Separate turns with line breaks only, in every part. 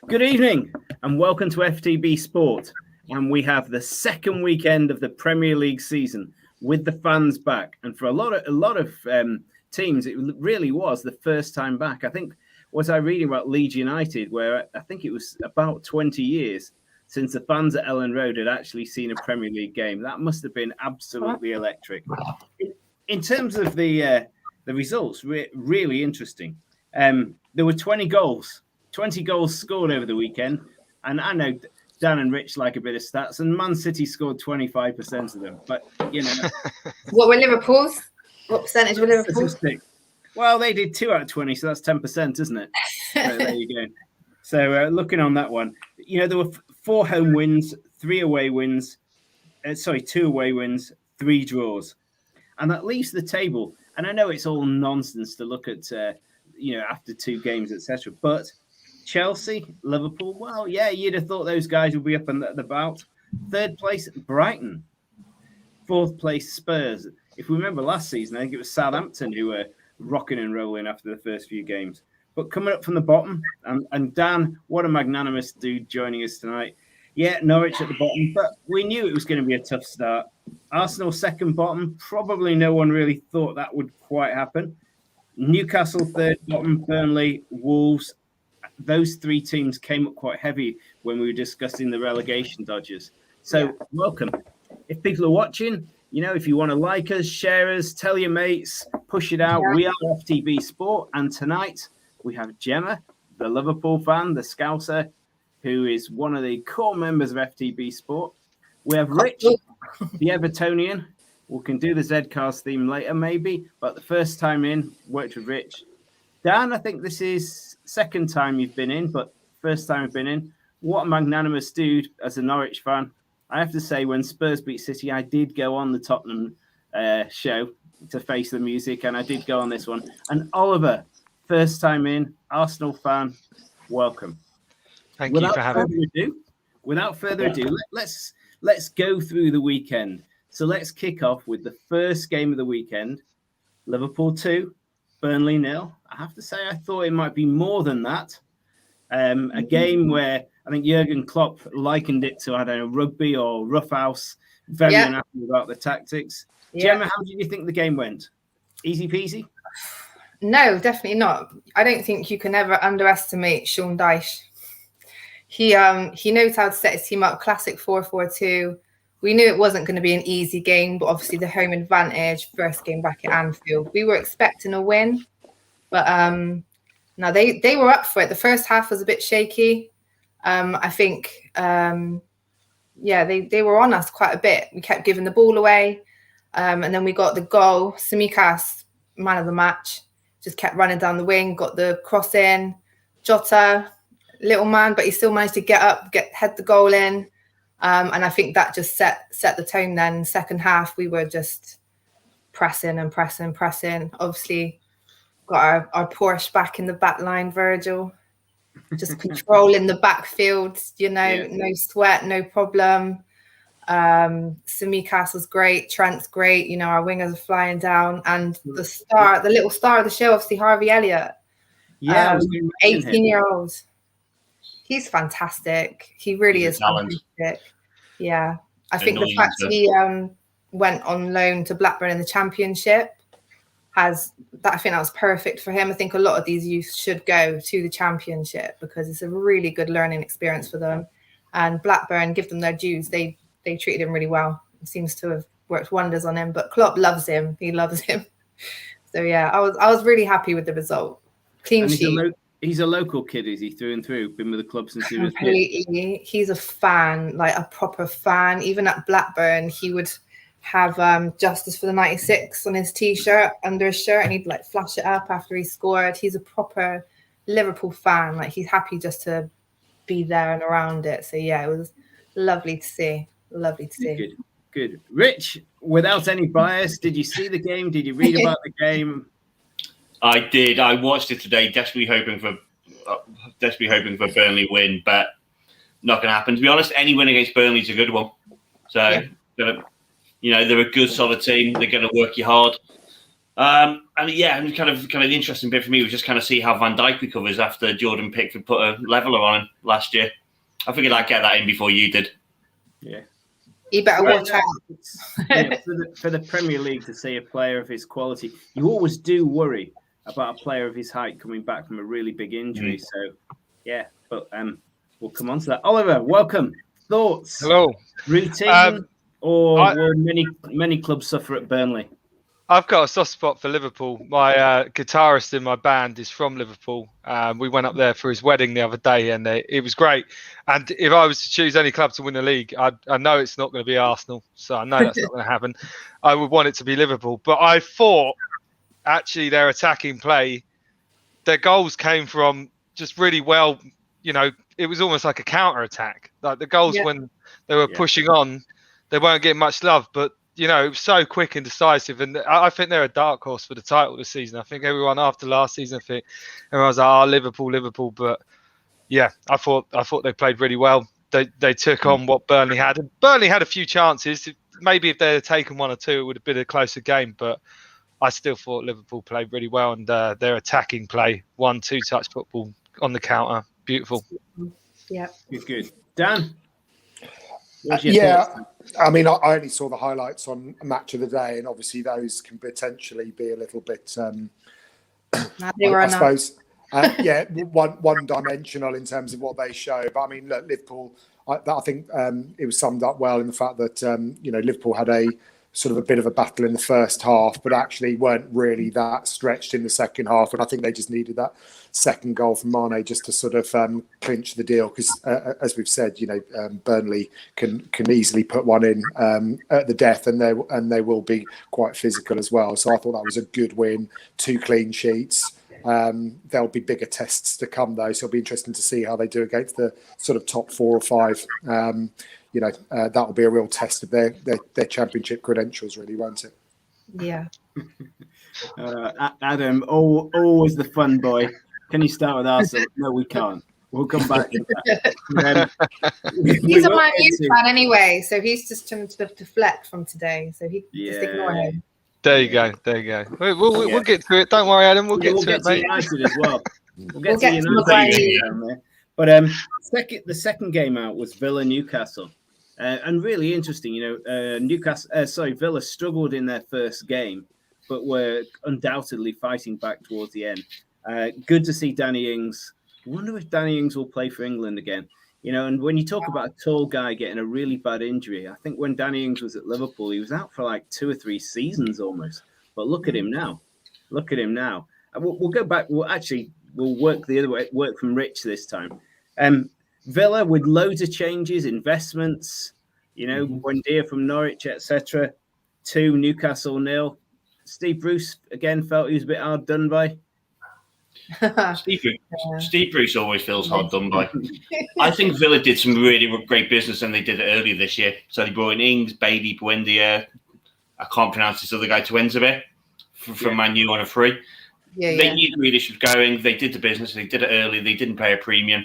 Good evening and welcome to FTB Sport. And we have the second weekend of the Premier League season with the fans back. And for a lot of teams, it really was the first time back. I think, was I reading about Leeds United, where I think it was about 20 years since the fans at Ellen Road had actually seen a Premier League game. That must have been absolutely electric. In terms of the results, really interesting. There were 20 goals scored over the weekend. And I know Dan and Rich like a bit of stats, and Man City scored 25% of them. But, you know.
What were Liverpool's? What percentage were Liverpool's?
Well, they did 2 out of 20, so that's 10%, isn't it? There you go. So looking on that one, you know, there were 4 home wins, 2 away wins, 3 draws. And that leaves the table. And I know it's all nonsense to look at, after 2 games, etc. But Chelsea, Liverpool, well, yeah, you'd have thought those guys would be up and about. 3rd place, Brighton. 4th place, Spurs. If we remember last season, I think it was Southampton who were rocking and rolling after the first few games. But coming up from the bottom, and Dan, what a magnanimous dude joining us tonight. Yeah, Norwich at the bottom, but we knew it was going to be a tough start. Arsenal second bottom, probably no one really thought that would quite happen. Newcastle third bottom, Burnley, Wolves. Those 3 teams came up quite heavy when we were discussing the relegation dodgers. So welcome. If people are watching, you know, if you want to like us, share us, tell your mates, push it out. Yeah. We are FTB Sport, and tonight we have Gemma, the Liverpool fan, the Scouser, who is one of the core members of FTB Sport. We have Rich, the Evertonian. We can do the Zcars theme later, maybe, but the first time in, worked with Rich. Dan, I think this is second time you've been in, but first time I've been in. What a magnanimous dude as a Norwich fan. I have to say, when Spurs beat City, I did go on the Tottenham show to face the music, and I did go on this one. And Oliver, first time in, Arsenal fan, welcome.
Thank you for having me.
Without further ado, let's go through the weekend. So let's kick off with the first game of the weekend. Liverpool 2, Burnley Nil. I have to say, I thought it might be more than that. A game where I think Jurgen Klopp likened it to, I don't know, rugby or roughhouse. Very unhappy about the tactics. Yeah. Gemma, how did you think the game went? Easy peasy?
No, definitely not. I don't think you can ever underestimate Sean Dyche. He knows how to set his team up. Classic 4-4-2. We knew it wasn't going to be an easy game, but obviously the home advantage, first game back at Anfield. We were expecting a win, but no, they were up for it. The first half was a bit shaky. I think, they were on us quite a bit. We kept giving the ball away, and then we got the goal. Tsimikas, man of the match, just kept running down the wing, got the cross in. Jota, little man, but he still managed to get up, head the goal in. And I think that just set the tone then. Second half, we were just pressing. Obviously, got our Porsche back in the back line, Virgil. Just controlling the backfield, no sweat, no problem. Tsimikas was great. Trent's great. Our wingers are flying down. And the little star of the show, obviously, Harvey Elliot.
Yeah,
18-year-old. He's fantastic. He really is fantastic. Yeah. I think the fact he went on loan to Blackburn in the Championship I think that was perfect for him. I think a lot of these youths should go to the Championship because it's a really good learning experience for them. And Blackburn, give them their dues. They treated him really well. It seems to have worked wonders on him. But Klopp loves him. He loves him. So yeah, I was really happy with the result. Clean sheet.
He's a local kid, is he, through and through? Been with the club since he was
kid. He's a fan, like a proper fan. Even at Blackburn, he would have Justice for the 96 on his T-shirt, under his shirt, and he'd like flash it up after he scored. He's a proper Liverpool fan. Like, he's happy just to be there and around it. So yeah, it was lovely to see. Lovely to see.
Good. Rich, without any bias, did you see the game? Did you read about the game?
I did. I watched it today, desperately hoping for Burnley win, but not going to happen. To be honest, any win against Burnley is a good one. So, they're a good, solid team. They're going to work you hard. And kind of the interesting bit for me was just kind of see how Van Dijk recovers after Jordan Pickford put a leveler on him last year. I figured I'd get that in before you did.
Yeah.
You better watch out.
For the Premier League to see a player of his quality, you always do worry about a player of his height coming back from a really big injury. So, yeah, but we'll come on to that. Oliver, welcome. Thoughts?
Hello.
Routine or will many clubs suffer at Burnley?
I've got a soft spot for Liverpool. My guitarist in my band is from Liverpool. We went up there for his wedding the other day, and it was great. And if I was to choose any club to win the league, I know it's not going to be Arsenal, so I know that's not going to happen. I would want it to be Liverpool. But I thought, actually, their attacking play, their goals came from just really well, it was almost like a counter-attack. Like the goals when they were pushing on, they weren't getting much love, but it was so quick and decisive, and I think they're a dark horse for the title this season. I think everyone after last season, everyone was like, Liverpool, but yeah, I thought they played really well. They took on what Burnley had, and Burnley had a few chances. Maybe if they had taken one or two, it would have been a closer game, but I still thought Liverpool played really well, and their attacking play, 1-2 touch football on the counter, beautiful.
Yeah,
good. Dan?
I mean, I only saw the highlights on Match of the Day, and obviously those can potentially be a little bit, I suppose, one-dimensional in terms of what they show. But I mean, look, Liverpool, I think it was summed up well in the fact that Liverpool had a sort of a bit of a battle in the first half, but actually weren't really that stretched in the second half. And I think they just needed that second goal from Mane just to sort of clinch the deal. Because as we've said, Burnley can easily put one in at the death, and they will be quite physical as well. So I thought that was a good win, 2 clean sheets. There'll be bigger tests to come though, so it'll be interesting to see how they do against the sort of top 4 or 5. That will be a real test of their championship credentials, really, won't it?
Yeah.
Adam, always the fun boy. Can you start with Arsenal? No, we can't. We'll come back to that.
He's a Man U fan anyway, so he's just trying to deflect from today. So just ignore him.
There you go. We'll get to it. Don't worry, Adam. We'll get to it, mate.
United as well. We'll get to United. But the second game out was Villa Newcastle, and really interesting. Villa struggled in their first game, but were undoubtedly fighting back towards the end. Good to see Danny Ings. I wonder if Danny Ings will play for England again. And when you talk about a tall guy getting a really bad injury, I think when Danny Ings was at Liverpool, he was out for like 2 or 3 seasons almost. But look at him now. We'll go back. We'll work the other way. Work from Rich this time. Villa with loads of changes, investments. Buendia from Norwich, etc. 2 Newcastle 0. Steve Bruce again felt he was a bit hard done by.
Steve Bruce always feels hard done by. I think Villa did some really great business, and they did it earlier this year. So they brought in Ings, Bailey, Buendia. I can't pronounce this other guy, Tuenzebe, from Man U on a free. They knew Grealish was going. They did the business. They did it early. They didn't pay a premium,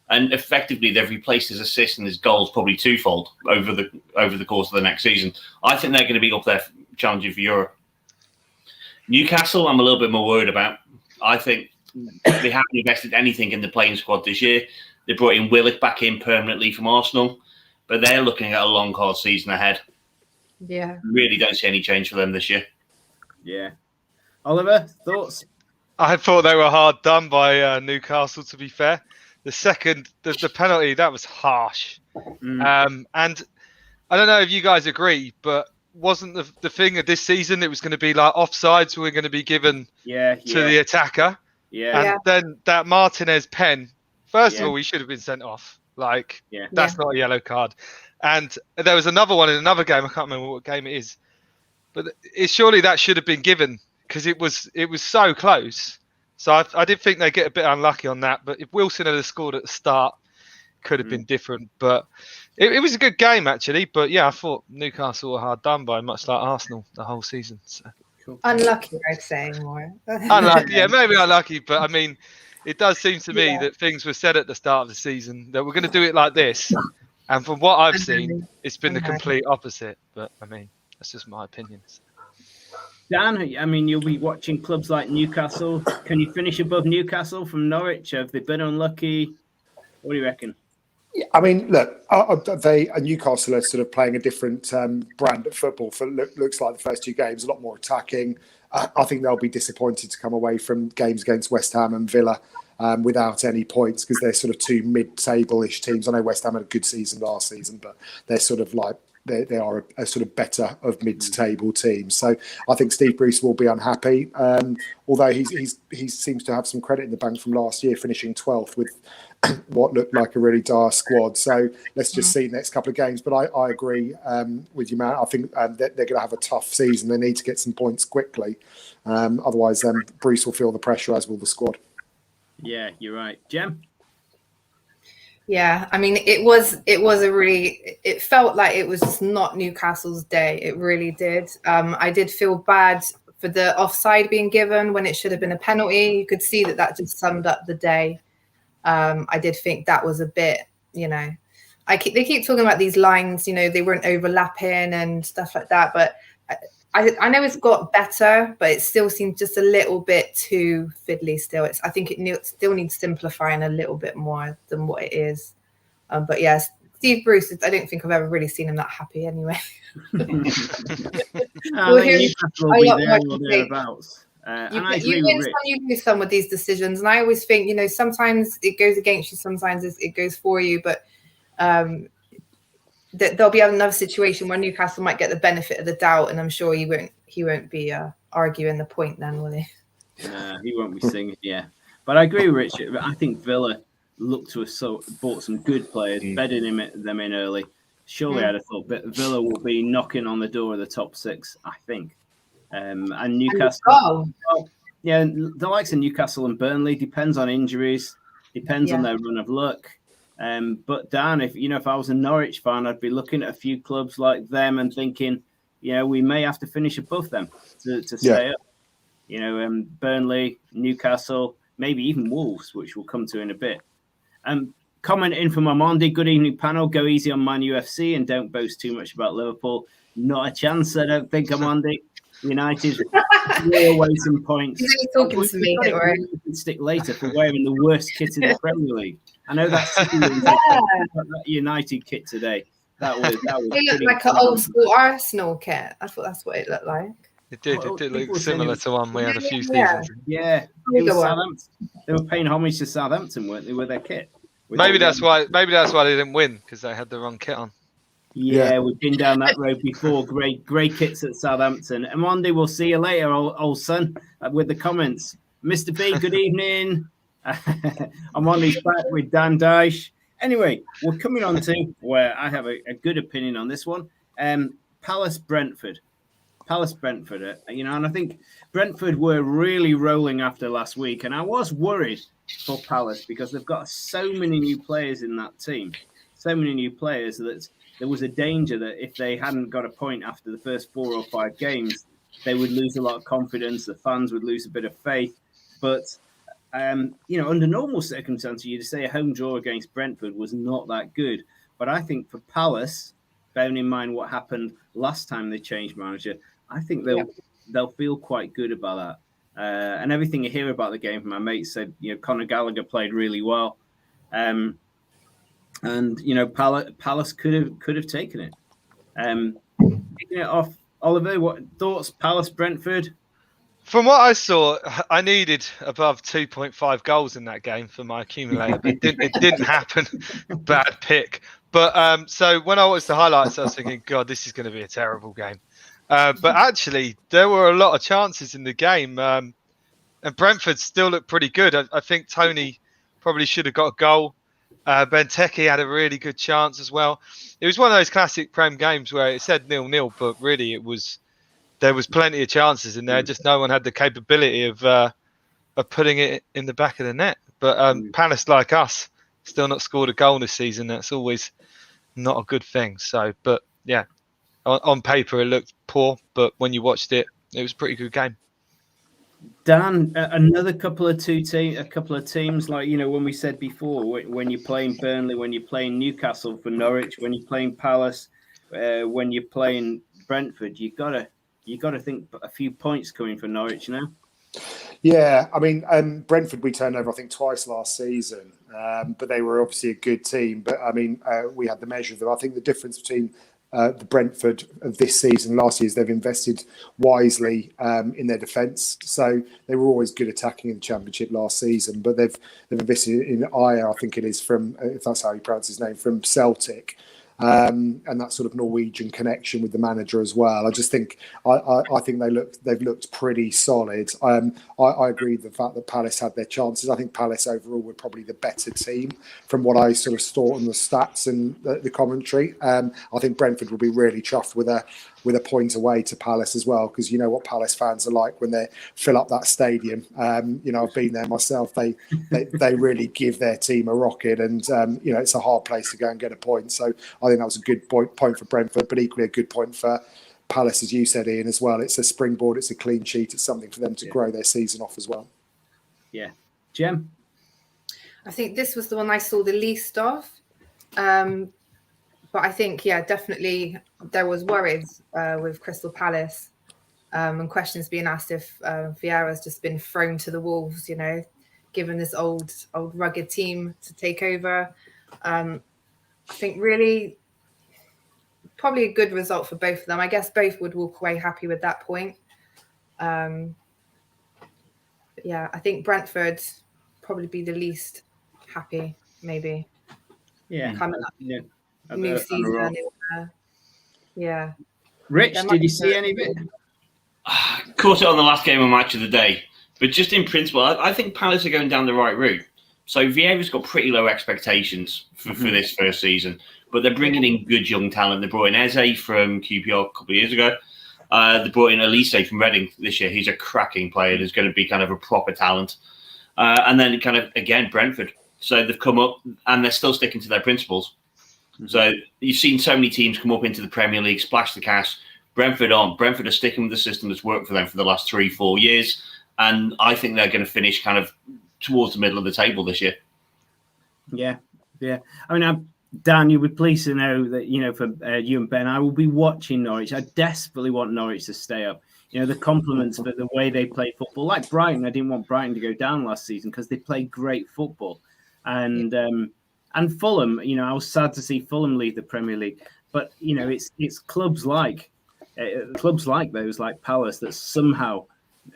and effectively they've replaced his assists and his goals probably twofold over the course of the next season. I think they're going to be up there challenging for Europe. Newcastle, I'm a little bit more worried about. I think they haven't invested anything in the playing squad this year. They brought in Willock back in permanently from Arsenal, but they're looking at a long, hard season ahead.
Yeah.
Really don't see any change for them this year.
Yeah. Oliver, thoughts?
I thought they were hard done by Newcastle, to be fair. The penalty, that was harsh. And I don't know if you guys agree, but wasn't the thing of this season, it was going to be like offsides were going to be given to the attacker.
Yeah.
And then that Martinez pen, first of all, he should have been sent off. That's not a yellow card. And there was another one in another game. I can't remember what game it is. But surely that should have been given because it was so close. So I did think they get a bit unlucky on that. But if Wilson had scored at the start, could have been different. But it was a good game, actually. But, yeah, I thought Newcastle were hard done by, much like Arsenal the whole season. So.
Cool. Unlucky, I'd say more.
Unlucky, yeah, maybe unlucky. But, I mean, it does seem to me that things were said at the start of the season that we're going to do it like this. And from what I've seen, it's been the complete opposite. But, I mean, that's just my opinion.
Dan, I mean, you'll be watching clubs like Newcastle. Can you finish above Newcastle from Norwich? Have they been unlucky? What do you reckon?
I mean, look, Newcastle are sort of playing a different brand of football. Looks like the first 2 games, a lot more attacking. I think they'll be disappointed to come away from games against West Ham and Villa without any points, because they're sort of 2 mid-table-ish teams. I know West Ham had a good season last season, but they're sort of like they are a sort of better of mid-table teams. So I think Steve Bruce will be unhappy, although he seems to have some credit in the bank from last year, finishing 12th with what looked like a really dire squad. So let's just see the next couple of games. But I agree with you, Matt. I think that they're going to have a tough season. They need to get some points quickly. Otherwise, Bruce will feel the pressure, as will the squad.
Yeah, you're right. Jem?
Yeah, I mean, it felt like it was just not Newcastle's day. It really did. I did feel bad for the offside being given when it should have been a penalty. You could see that just summed up the day. I did think that was a bit, they keep talking about these lines, they weren't overlapping and stuff like that. But I know it's got better, but it still seems just a little bit too fiddly still. I think it still needs simplifying a little bit more than what it is. But yeah, Steve Bruce, I don't think I've ever really seen him that happy anyway.
We'll Newcastle will be there or thereabouts. And I agree with Rich.
You lose some with these decisions, and I always think, sometimes it goes against you, sometimes it goes for you. But there'll be another situation where Newcastle might get the benefit of the doubt, and I'm sure he won't be arguing the point then, will he?
He won't be singing. Yeah, but I agree with Richard. I think Villa looked to have bought some good players, bedding them in early. Surely I'd have thought Villa will be knocking on the door of the top 6, I think. And Newcastle, the likes of Newcastle and Burnley depends on injuries, depends on their run of luck. But Dan, if I was a Norwich fan, I'd be looking at a few clubs like them and thinking, we may have to finish above them to stay up. Burnley, Newcastle, maybe even Wolves, which we'll come to in a bit. Comment in from Amondi. Good evening, panel. Go easy on Man UFC and don't boast too much about Liverpool. Not a chance, I don't think, Amondi. United will away some points.
He's talking to me. Don't worry.
Stick later for wearing the worst kit in the Premier League. I know that's that United kit today. That was
it looked like an old school Arsenal kit. I thought that's what it looked like.
It did look similar to one we had a few seasons.
Yeah. It was Southampton. They were paying homage to Southampton, weren't they, with their kit?
Maybe that's why they didn't win, because they had the wrong kit on.
Yeah, we've been down that road before. Great kits at Southampton. Amondi, we'll see you later, old son, with the comments. Mr. B, good evening. Amondi's back with Dan Dyche. Anyway, we're coming on to where I have a good opinion on this one. Palace Brentford, and I think Brentford were really rolling after last week, and I was worried for Palace because they've got so many new players in that team, that there was a danger that if they hadn't got a point after the first 4 or 5 games, they would lose a lot of confidence. The fans would lose a bit of faith. But, under normal circumstances, you'd say a home draw against Brentford was not that good. But I think for Palace, bearing in mind what happened last time they changed manager, I think they'll feel quite good about that. And everything you hear about the game from my mates said, Conor Gallagher played really well. And Palace could have taken it. Taking it off, Oliver. What thoughts? Palace Brentford.
From what I saw, I needed above 2.5 goals in that game for my accumulator, but it didn't happen. Bad pick. But so when I watched the highlights, I was thinking, God, this is going to be a terrible game. But actually, there were a lot of chances in the game, and Brentford still looked pretty good. I think Tony probably should have got a goal. Benteke had a really good chance as well. It was one of those classic Prem games where it said 0-0, but really there was plenty of chances in there. Just no one had the capability of putting it in the back of the net. But Palace, like us, still not scored a goal this season. That's always not a good thing. So, but yeah, on paper it looked poor, but when you watched it, it was a pretty good game.
Dan, another couple of teams like, when we said before, when you're playing Burnley, when you're playing Newcastle for Norwich, when you're playing Palace, when you're playing Brentford, you you got to think a few points coming for Norwich now.
Yeah, I mean, Brentford we turned over I think twice last season, but they were obviously a good team. But I mean, we had the measure of them. I think the difference between the Brentford of this season last year is they've invested wisely in their defence. So they were always good attacking in the Championship last season, but they've invested in Aya, I think it is from, if that's how you pronounce his name, from Celtic. And that sort of Norwegian connection with the manager as well. I just think I think they've looked pretty solid. I agree with the fact that Palace had their chances. I think Palace overall were probably the better team from what I sort of saw on the stats and the commentary. I think Brentford will be really chuffed with a point away to Palace as well, because you know what Palace fans are like when they fill up that stadium. You know, I've been there myself. They really give their team a rocket, and you know, it's a hard place to go and get a point. So I think that was a good point for Brentford, but equally a good point for Palace, as you said, Ian, as well. It's a springboard, it's a clean sheet, it's something for them to grow their season off as well.
Yeah. Jem?
I think this was the one I saw the least of. But I think, yeah, definitely there was worries with Crystal Palace and questions being asked if Vieira's just been thrown to the wolves, you know, given this old rugged team to take over. I think really probably a good result for both of them. I guess both would walk away happy with that point. But yeah, I think Brentford probably be the least happy, maybe.
Yeah.
Coming up.
Yeah.
New season. Yeah.
Rich, did you see any of it?
Caught it on the last game of Match of the Day. But just in principle, I think Palace are going down the right route. So Vieira's got pretty low expectations for this first season. But they're bringing in good young talent. They brought in Eze from QPR a couple of years ago. They brought in Elise from Reading this year. He's a cracking player. He's going to be kind of a proper talent. And then kind of, again, Brentford. So they've come up and they're still sticking to their principles. So you've seen so many teams come up into the Premier League, splash the cash. Brentford are sticking with the system that's worked for them for the last 3-4 years. And I think they're going to finish kind of towards the middle of the table this year.
Yeah. I mean, Dan, you'll be pleased to know that, you know, for you and Ben, I will be watching Norwich. I desperately want Norwich to stay up. You know, the compliments for the way they play football. Like Brighton, I didn't want Brighton to go down last season because they play great football. And Fulham, you know, I was sad to see Fulham leave the Premier League. But, you know, it's clubs like those, like Palace, that somehow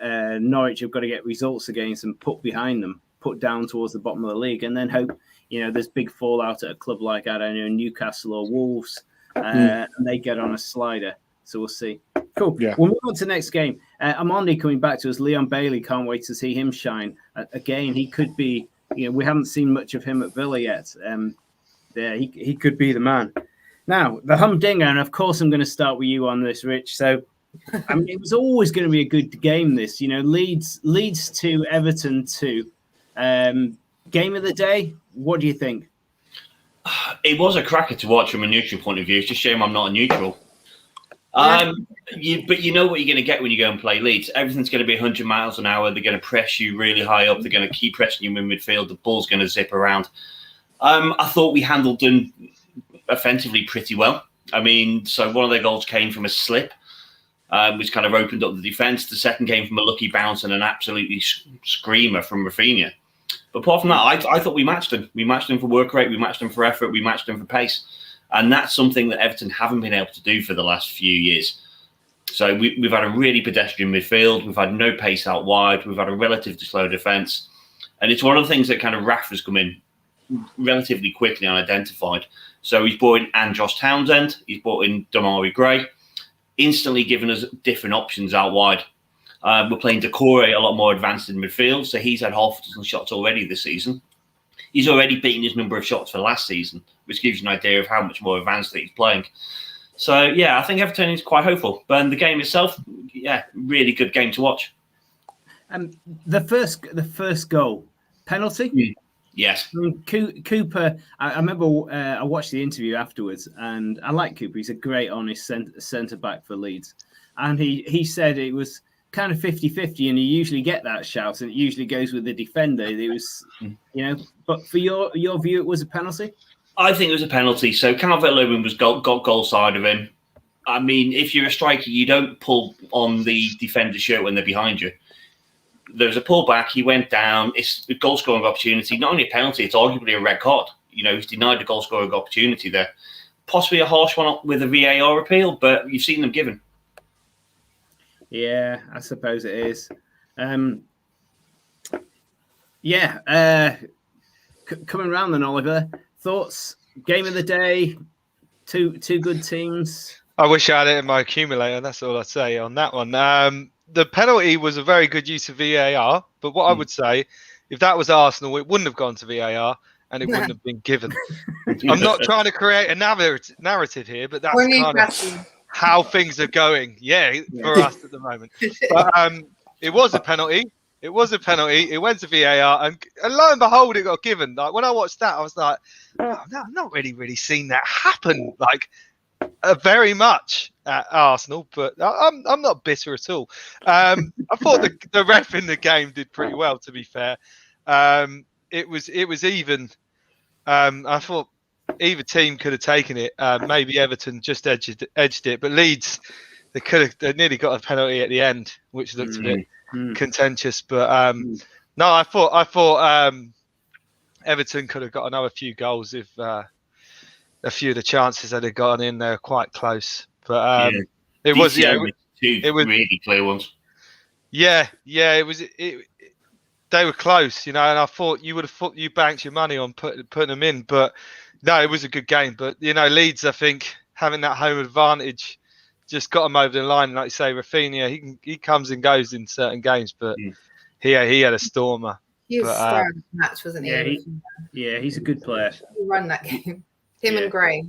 Norwich have got to get results against and put behind them, put down towards the bottom of the league, and then hope, you know, there's big fallout at a club like, I don't know, Newcastle or Wolves, and they get on a slider. So we'll see. Cool. Yeah. We'll move on to the next game. Amondi coming back to us. Leon Bailey, can't wait to see him shine. Again, he could be, you know, we haven't seen much of him at Villa yet. He could be the man. Now, the humdinger, and of course I'm going to start with you on this, Rich. So, I mean, it was always going to be a good game, this. You know, Leeds 2, Everton 2. Game of the day, what do you think?
It was a cracker to watch from a neutral point of view. It's a shame I'm not a neutral. But you know what you're going to get when you go and play Leeds. Everything's going to be 100 miles an hour. They're going to press you really high up. They're going to keep pressing you in midfield. The ball's going to zip around. I thought we handled them offensively pretty well. I mean, so one of their goals came from a slip, which kind of opened up the defence. The second came from a lucky bounce and an absolutely screamer from Rafinha. But apart from that, I thought we matched them. We matched them for work rate. We matched them for effort. We matched them for pace. And that's something that Everton haven't been able to do for the last few years. So we've had a really pedestrian midfield. We've had no pace out wide. We've had a relatively slow defence. And it's one of the things that kind of Rafa's come in relatively quickly unidentified. So he's brought in Andros Townsend. He's brought in Damari Gray, instantly giving us different options out wide. We're playing Decore a lot more advanced in midfield. So he's had half a dozen shots already this season. He's already beaten his number of shots for last season, which gives you an idea of how much more advanced that he's playing. So, yeah, I think Everton is quite hopeful. But the game itself, yeah, really good game to watch.
The first goal, penalty?
Yes.
I mean, Cooper, I remember I watched the interview afterwards, and I like Cooper. He's a great, honest centre-back for Leeds. And he said it was kind of 50-50, and you usually get that shout, and it usually goes with the defender. It was, you know, but for your view, it was a penalty?
I think it was a penalty. So Calvert-Lewin got goal side of him. I mean, if you're a striker, you don't pull on the defender's shirt when they're behind you. There was a pullback. He went down. It's a goal-scoring opportunity. Not only a penalty, it's arguably a red card. He's denied a goal-scoring opportunity there. Possibly a harsh one with a VAR appeal, but you've seen them given.
Yeah, I suppose it is. Coming round then, Oliver. Thoughts? Game of the day. Two good teams.
I wish I had it in my accumulator. That's all I'd say on that one. The penalty was a very good use of VAR, but what I would say, if that was Arsenal, it wouldn't have gone to VAR and it wouldn't have been given. I'm not trying to create a narrative here, but that's kind of how things are going. Yeah, for us at the moment. But it was a penalty. It was a penalty. It went to VAR, and lo and behold, it got given. Like when I watched that, I was like, oh, no, I've not really seen that happen. Like very much at Arsenal, but I'm not bitter at all. I thought the ref in the game did pretty well. To be fair, it was even. I thought either team could have taken it. Maybe Everton just edged it, but Leeds they nearly got a penalty at the end, which looked a bit contentious. But no, I thought Everton could have got another few goals if a few of the chances that had gone in there quite close. But it was
really clear ones.
Yeah, it was. They were close, and I thought you would have you banked your money on putting them in, but no, it was a good game. But Leeds, I think having that home advantage just got them over the line. Like you say, Rafinha, he comes and goes in certain games, but he had a stormer.
He was star of the match, wasn't he?
Yeah, he's a good player.
He run that game. Him and Gray.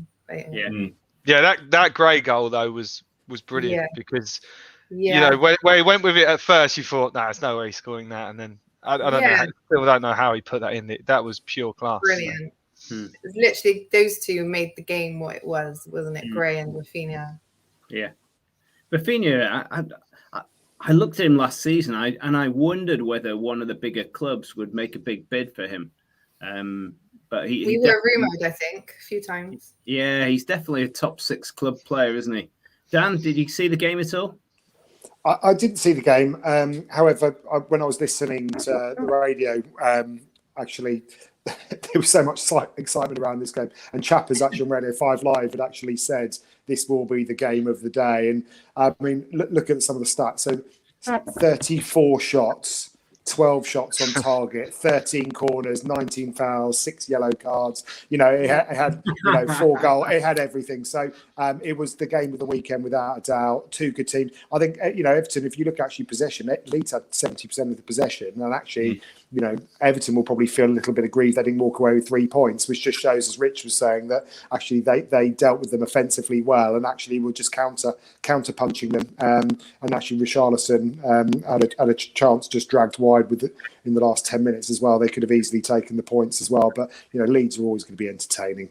Yeah, that Gray goal though was brilliant because where he went with it at first, you thought, there's no way he's scoring that, and then I don't know. Still don't know how he put that in. That was pure class.
Brilliant. It was literally those two made the game what it was, wasn't it? Gray and Rafinha. Yeah,
Rafinha. I looked at him last season, and I wondered whether one of the bigger clubs would make a big bid for him. But
we were rumoured, I think, a few times.
Yeah, he's definitely a top 6 club player, isn't he? Dan, did you see the game at all?
I didn't see the game. However, when I was listening to the radio, actually, there was so much excitement around this game. And Chappers actually on Radio 5 Live had actually said this will be the game of the day. And I mean, look at some of the stats. So 34 shots. 12 shots on target, 13 corners, 19 fouls, 6 yellow cards. It had 4 goals. It had everything. So it was the game of the weekend without a doubt. 2 good teams. I think Everton. If you look actually possession, Leeds had 70% of the possession, and actually, Everton will probably feel a little bit aggrieved they didn't walk away with 3 points, which just shows, as Rich was saying, that actually they dealt with them offensively well, and actually were just counter punching them. And actually, Richarlison had a chance just dragged wide in the last 10 minutes as well. They could have easily taken the points as well, but Leeds are always going to be entertaining.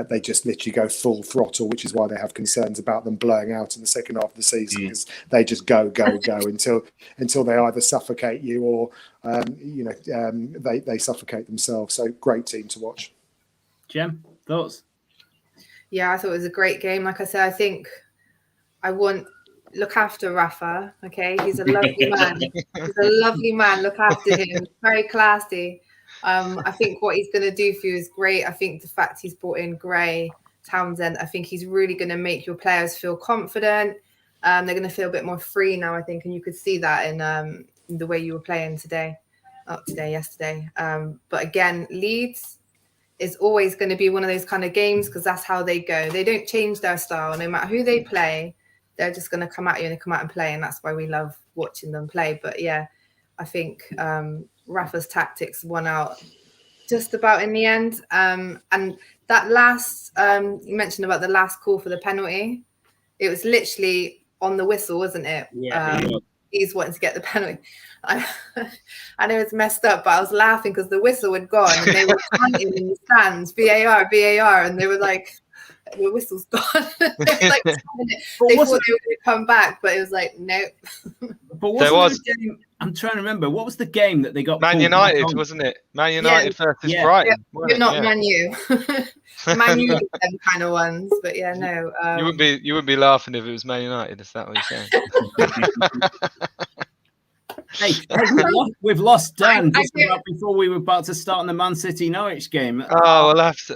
They just literally go full throttle, which is why they have concerns about them blowing out in the second half of the season, because they just go until they either suffocate you or they suffocate themselves. So great team to watch.
Jem, thoughts?
Yeah, I thought it was a great game. Like I said, I think I want look after Rafa. Okay, he's a lovely man. He's a lovely man. Look after him. Very classy. I think what he's going to do for you is great. I think the fact he's brought in Gray, Townsend, I think he's really going to make your players feel confident. They're going to feel a bit more free now, I think, and you could see that in the way you were playing yesterday. But again, Leeds is always going to be one of those kind of games because that's how they go. They don't change their style. No matter who they play, they're just going to come at you and come out and play, and that's why we love watching them play. But yeah, I think Rafa's tactics won out just about in the end. And that last, you mentioned about the last call for the penalty. It was literally on the whistle, wasn't it?
Yeah.
He's wanting to get the penalty. I know it's messed up, but I was laughing because the whistle had gone and they were chanting in the stands, VAR, and they were like, the whistle's gone. They were like, they thought they were going to come back, but it was like, nope.
But wasn't I'm trying to remember, what was the game that they got?
Man United, wasn't it? Man United versus Brighton.
You're not Man U. Man U them kind of ones, but yeah, no.
You wouldn't be laughing if it was Man United. Is that what you're saying?
Hey, we've lost Dan just about before we were about to start on the Man City Norwich game.
Oh, we'll have to.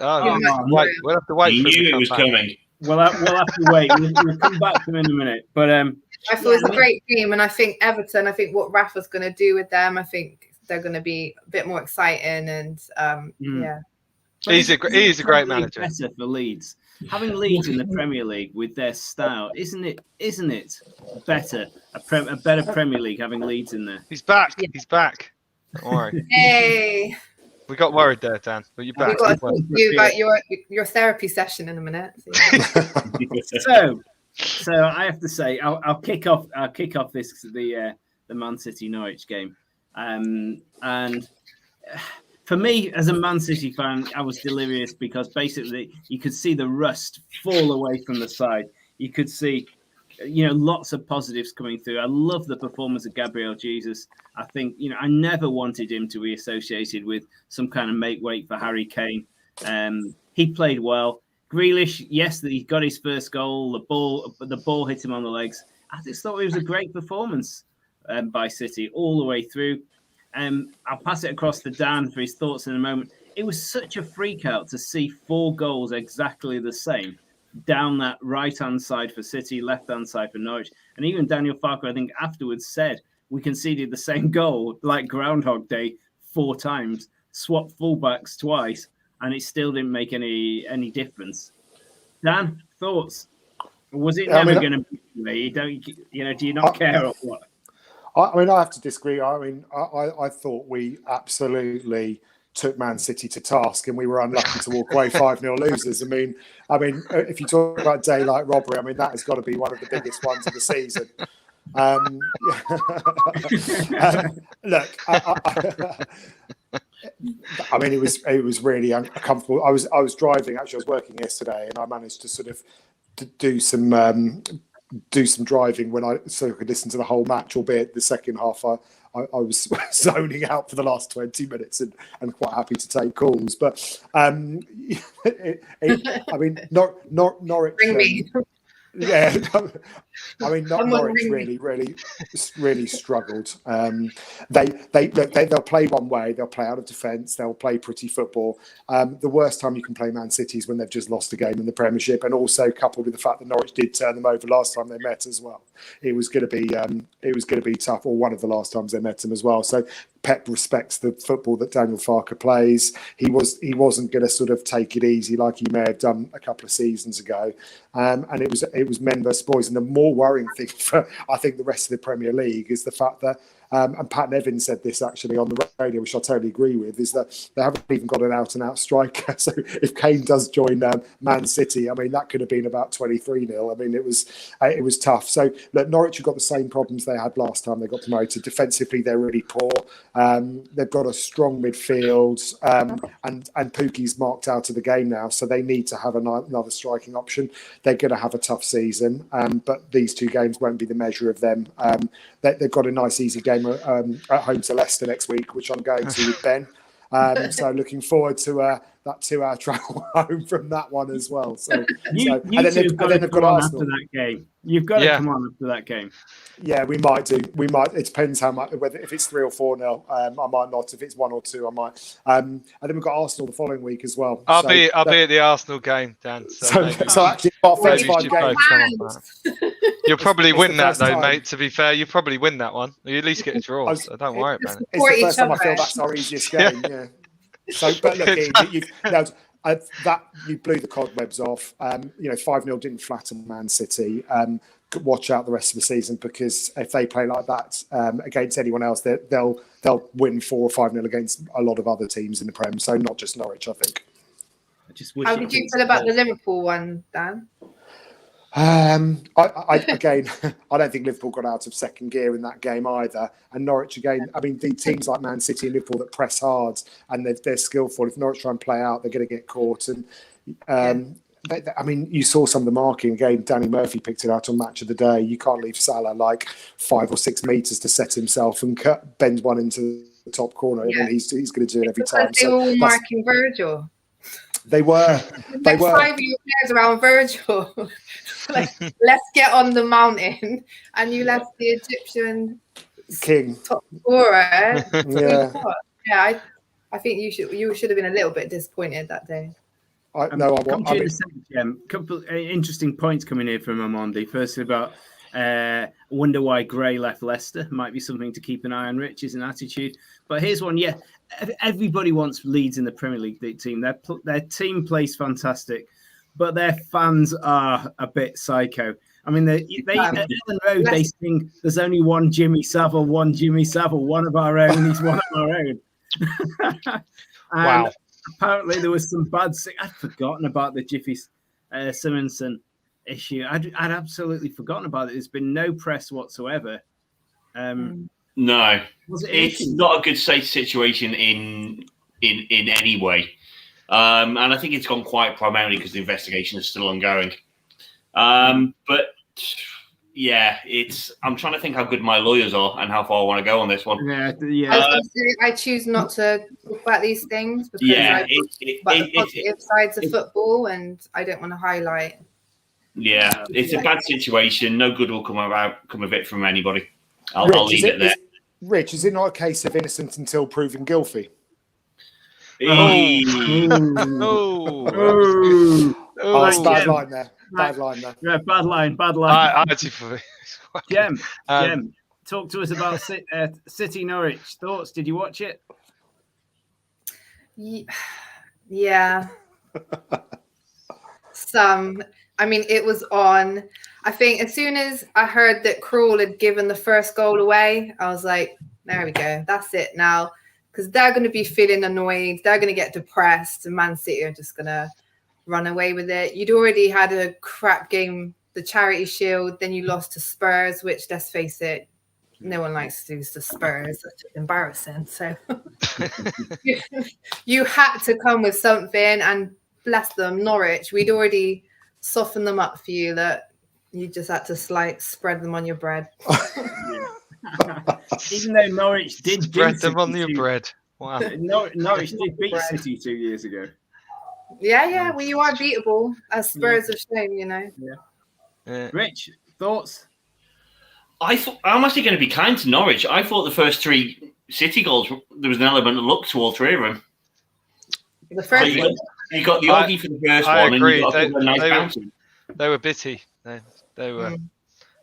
Wait. We'll have to wait.
You
for
knew it was coming.
We'll have to wait. We'll come back to him in a minute. But
I thought it was a great game, and I think Everton. I think what Rafa's going to do with them, I think they're going to be a bit more exciting, and yeah.
He's a great manager.
Better for Leeds. Having Leeds in the Premier League with their style, isn't it better? A better Premier League having Leeds in there.
He's back. Yeah. He's back. Don't worry.
Hey.
We got worried there, Dan, but you're back.
We've got to talk to you about your therapy session in a minute.
So I have to say, I'll kick off the Man City Norwich game, and for me as a Man City fan, I was delirious because basically you could see the rust fall away from the side. You could see, lots of positives coming through. I love the performance of Gabriel Jesus. I think, I never wanted him to be associated with some kind of make weight for Harry Kane. He played well. Grealish, yes, he got his first goal. The ball hit him on the legs. I just thought it was a great performance by City all the way through. I'll pass it across to Dan for his thoughts in a moment. It was such a freak out to see 4 goals exactly the same down that right-hand side for City, left-hand side for Norwich. And even Daniel Farke, I think, afterwards said, we conceded the same goal like Groundhog Day 4 times, swapped fullbacks twice, and it still didn't make any difference. Dan, thoughts? Was it never going to be? Do you not care or what?
I have to disagree. I thought we absolutely took Man City to task, and we were unlucky to walk away 5-0 losers. I mean, if you talk about daylight robbery, that has got to be one of the biggest ones of the season. Look, it was really uncomfortable. I was driving. Actually, I was working yesterday, and I managed to sort of do some driving so I could listen to the whole match. Albeit the second half, I was zoning out for the last 20 minutes and quite happy to take calls. But Norwich. Yeah, Norwich really struggled. They'll play one way. They'll play out of defence. They'll play pretty football. The worst time you can play Man City is when they've just lost a game in the Premiership, and also coupled with the fact that Norwich did turn them over last time they met as well. It was going to be tough, or one of the last times they met them as well. So Pep respects the football that Daniel Farke plays. He wasn't going to sort of take it easy like he may have done a couple of seasons ago. And it was men versus boys. And the more worrying thing for, I think, the rest of the Premier League is the fact that, and Pat Nevin said this actually on the radio, which I totally agree with, is that they haven't even got an out-and-out striker. So if Kane does join Man City, that could have been about 23-0. It was tough. So look, Norwich have got the same problems they had last time they got promoted. Defensively, they're really poor. They've got a strong midfield, and Pukki's marked out of the game now, so they need to have another striking option. They're going to have a tough season, but these 2 games won't be the measure of them. They've got a nice, easy game at home to Leicester next week, which I'm going to with Ben. So looking forward to that 2-hour travel home from that one as well. So they've got Arsenal
after that game. You've got to come on after that game.
Yeah, we might do. We might. It depends how much. Whether if it's 3 or 4-0, I might not. If it's 1 or 2, I might. And then we've got Arsenal the following week as well.
I'll be at the Arsenal game, Dan.
So actually, our first 5 games.
You'll probably win that though, mate. To be fair, you'll probably win that one. You at least get a draw. So don't worry about it.
It's the first time I feel that's our easiest game. Yeah. So, but look, you blew the cobwebs off. 5-0 didn't flatten Man City. Watch out the rest of the season, because if they play like that against anyone else, they'll win 4 or 5-0 against a lot of other teams in the Prem. So not just Norwich, I think.
How did you feel about the Liverpool one, Dan?
I don't think Liverpool got out of second gear in that game either. And Norwich again, the teams like Man City and Liverpool that press hard and they're skillful. If Norwich try and play out, they're going to get caught. And I mean, you saw some of the marking again. Danny Murphy picked it out on Match of the Day. You can't leave Salah like 5 or 6 meters to set himself and bend one into the top corner. Yeah. I mean, he's going to do it every time.
They were all marking Virgil.
They were.
They were. 5 of your players around Virgil. Like, let's get on the mountain, and you left the Egyptian
king
top scorer.
Yeah.
I think you should have been a little bit disappointed that day.
Couple of interesting points coming here from Amondi. Firstly, about wonder why Gray left Leicester. Might be something to keep an eye on. Rich is an attitude, but here's one. Yeah, everybody wants Leeds in the Premier League team. Their team plays fantastic, but their fans are a bit psycho. I mean, they at Ellen Road they sing. There's only one Jimmy Savile, one of our own. He's one of our own.
Wow.
Apparently there was some bad. I'd forgotten about the Jiffy Simonson issue. I'd absolutely forgotten about it. There's been no press whatsoever.
No, it's not a good safe situation in any way, and I think it's gone quiet primarily because the investigation is still ongoing. But yeah, I'm trying to think how good my lawyers are and how far I want to go on this one.
Yeah. I choose not to talk about these things because I talk about the positive sides of football, and I don't want to highlight.
Yeah, it's a bad situation. No good will come of it from anybody. I'll leave it there.
Rich, is it not a case of innocent until proven guilty?
Bad
line there. Bad line there.
Yeah, bad line. Jem, talk to us about City Norwich. Thoughts? Did you watch it?
Yeah. I mean, it was on. I think as soon as I heard that Krul had given the first goal away, I was like, there we go. That's it now. Because they're going to be feeling annoyed. They're going to get depressed. And Man City are just going to run away with it. You'd already had a crap game, the Charity Shield. Then you lost to Spurs, which, let's face it, no one likes to lose to Spurs. That's embarrassing. So you had to come with something. And bless them, Norwich. We'd already softened them up for you that you just had to spread them on your bread.
Even though Norwich did
spread them on your bread. Wow.
Norwich did beat City 2 years ago.
Yeah. Well, you are beatable, as Spurs have shown, you know.
Yeah. Rich, thoughts?
I'm actually going to be kind to Norwich. I thought the first 3 City goals, there was an element of luck to all 3 of them.
The first
you got the Oggy for the first one,
agree.
And you got a nice bounce.
They were bitty. They were a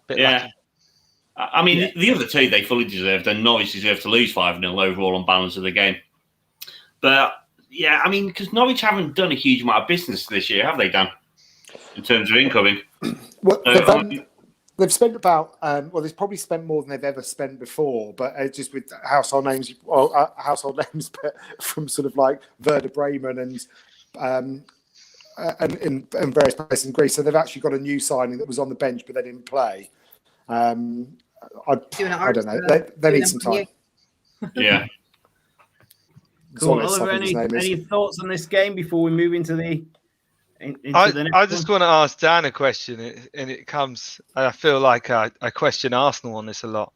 bit lucky.
I mean, the other 2 they fully deserved, and Norwich deserved to lose 5-0 overall on balance of the game. But yeah, I mean, because Norwich haven't done a huge amount of business this year, have they, Dan? In terms of incoming.
Well, they've spent about they've probably spent more than they've ever spent before, but just with household names, but from sort of like Werder Bremen and various places in Greece. So they've actually got a new signing that was on the bench, but they didn't play. I don't know. They need some time.
Yeah.
Cool. Oliver, any thoughts on this game before we move into the next
I just want to ask Dan a question, and it comes. I feel like I question Arsenal on this a lot.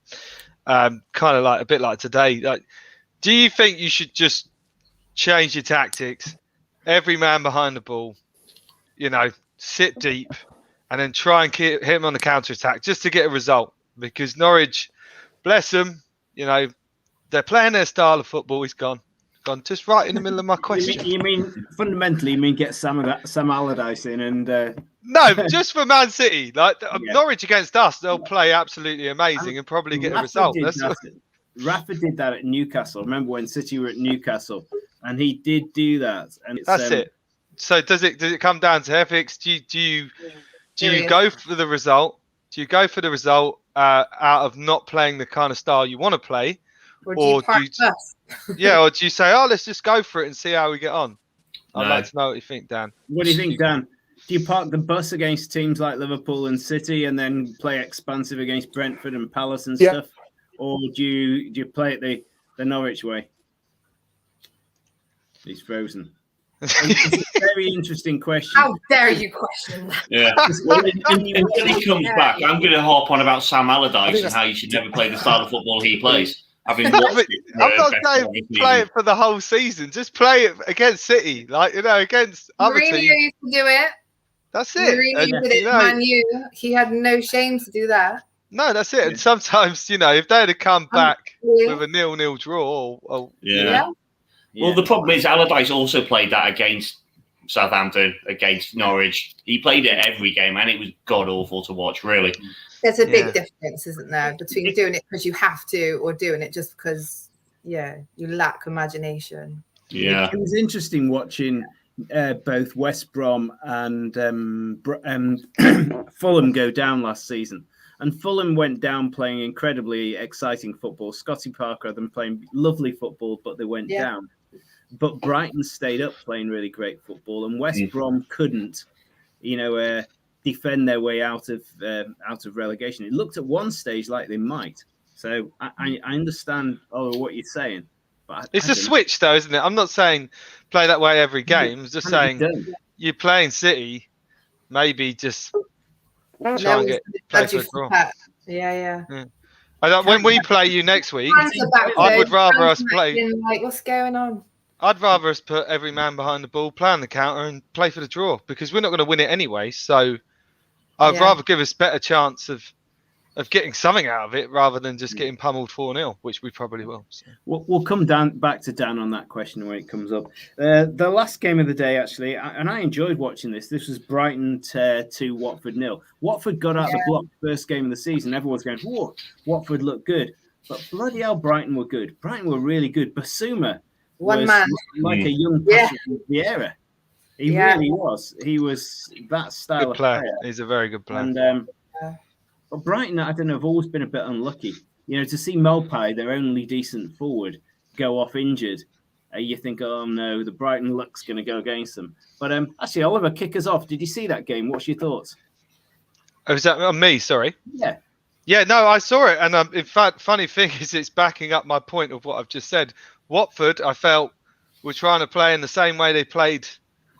Kind of like a bit like today. Like, do you think you should just change your tactics? Every man behind the ball, sit deep, and then try and hit him on the counter attack just to get a result. Because Norwich, bless them, they're playing their style of football. He's gone just right in the middle of my question.
You mean fundamentally? Get Sam Allardyce in and
no, just for Man City. Like Norwich against us, they'll play absolutely amazing and probably get a result.
Rafa did that at Newcastle. Remember when City were at Newcastle, and he did do that. And
that's it. So does it come down to ethics? Do you go for the result? Do you go for the result out of not playing the kind of style you want to play?
Or do
you say, let's just go for it and see how we get on? I'd like to know what you think, Dan.
What do you think, Dan? Do you park the bus against teams like Liverpool and City and then play expansive against Brentford and Palace and stuff? Or do you play it the Norwich way? He's frozen. It's a very interesting question.
How dare you question that?
Yeah. Until he comes back, I'm going to harp on about Sam Allardyce and how you should never play the style of football he plays. Having watched it,
I'm not saying play it for the whole season. Just play it against City, against other
Mourinho
teams.
used to do it.
That's it.
Mourinho did it. Man, he had no shame to do that.
No, that's it. And sometimes, if they'd have come back with a 0-0 draw,
Well, the problem is Allardyce also played that against Southampton, against Norwich. He played it every game, and it was god awful to watch. Really,
there's a big difference, isn't there, between doing it because you have to or doing it just because, you lack imagination.
Yeah, it was interesting watching both West Brom and Fulham go down last season. And Fulham went down playing incredibly exciting football. Scotty Parker had them playing lovely football, but they went down. But Brighton stayed up playing really great football, and West Brom couldn't, defend their way out of relegation. It looked at one stage like they might. So I understand what you're saying. But
it's a switch, though, isn't it? I'm not saying play that way every game. I'm just saying you're playing City, maybe just try and play for a draw.
Yeah.
When we play you next week, I would rather us play.
What's going on?
I'd rather us put every man behind the ball, play on the counter, and play for the draw because we're not going to win it anyway. So I'd rather give us better chance of getting something out of it rather than just getting pummeled 4-0, which we probably will. So.
We'll come back to Dan on that question when it comes up. The last game of the day, actually, and I enjoyed watching this. This was Brighton 2, Watford 0. Watford got out the block first game of the season. Everyone's going, whoa, Watford looked good. But bloody hell, Brighton were good. Brighton were really good. Basuma was like a young Patrick Vieira. He really was. He was that style of player.
He's a very good player.
And but Brighton, I don't know, have always been a bit unlucky. To see Mopai, their only decent forward, go off injured, you think, oh no, the Brighton luck's going to go against them. But actually, Oliver, kick us off. Did you see that game? What's your thoughts?
Oh, is that on me? Sorry.
Yeah.
Yeah, no, I saw it. And in fact, funny thing is it's backing up my point of what I've just said. Watford, I felt, were trying to play in the same way they played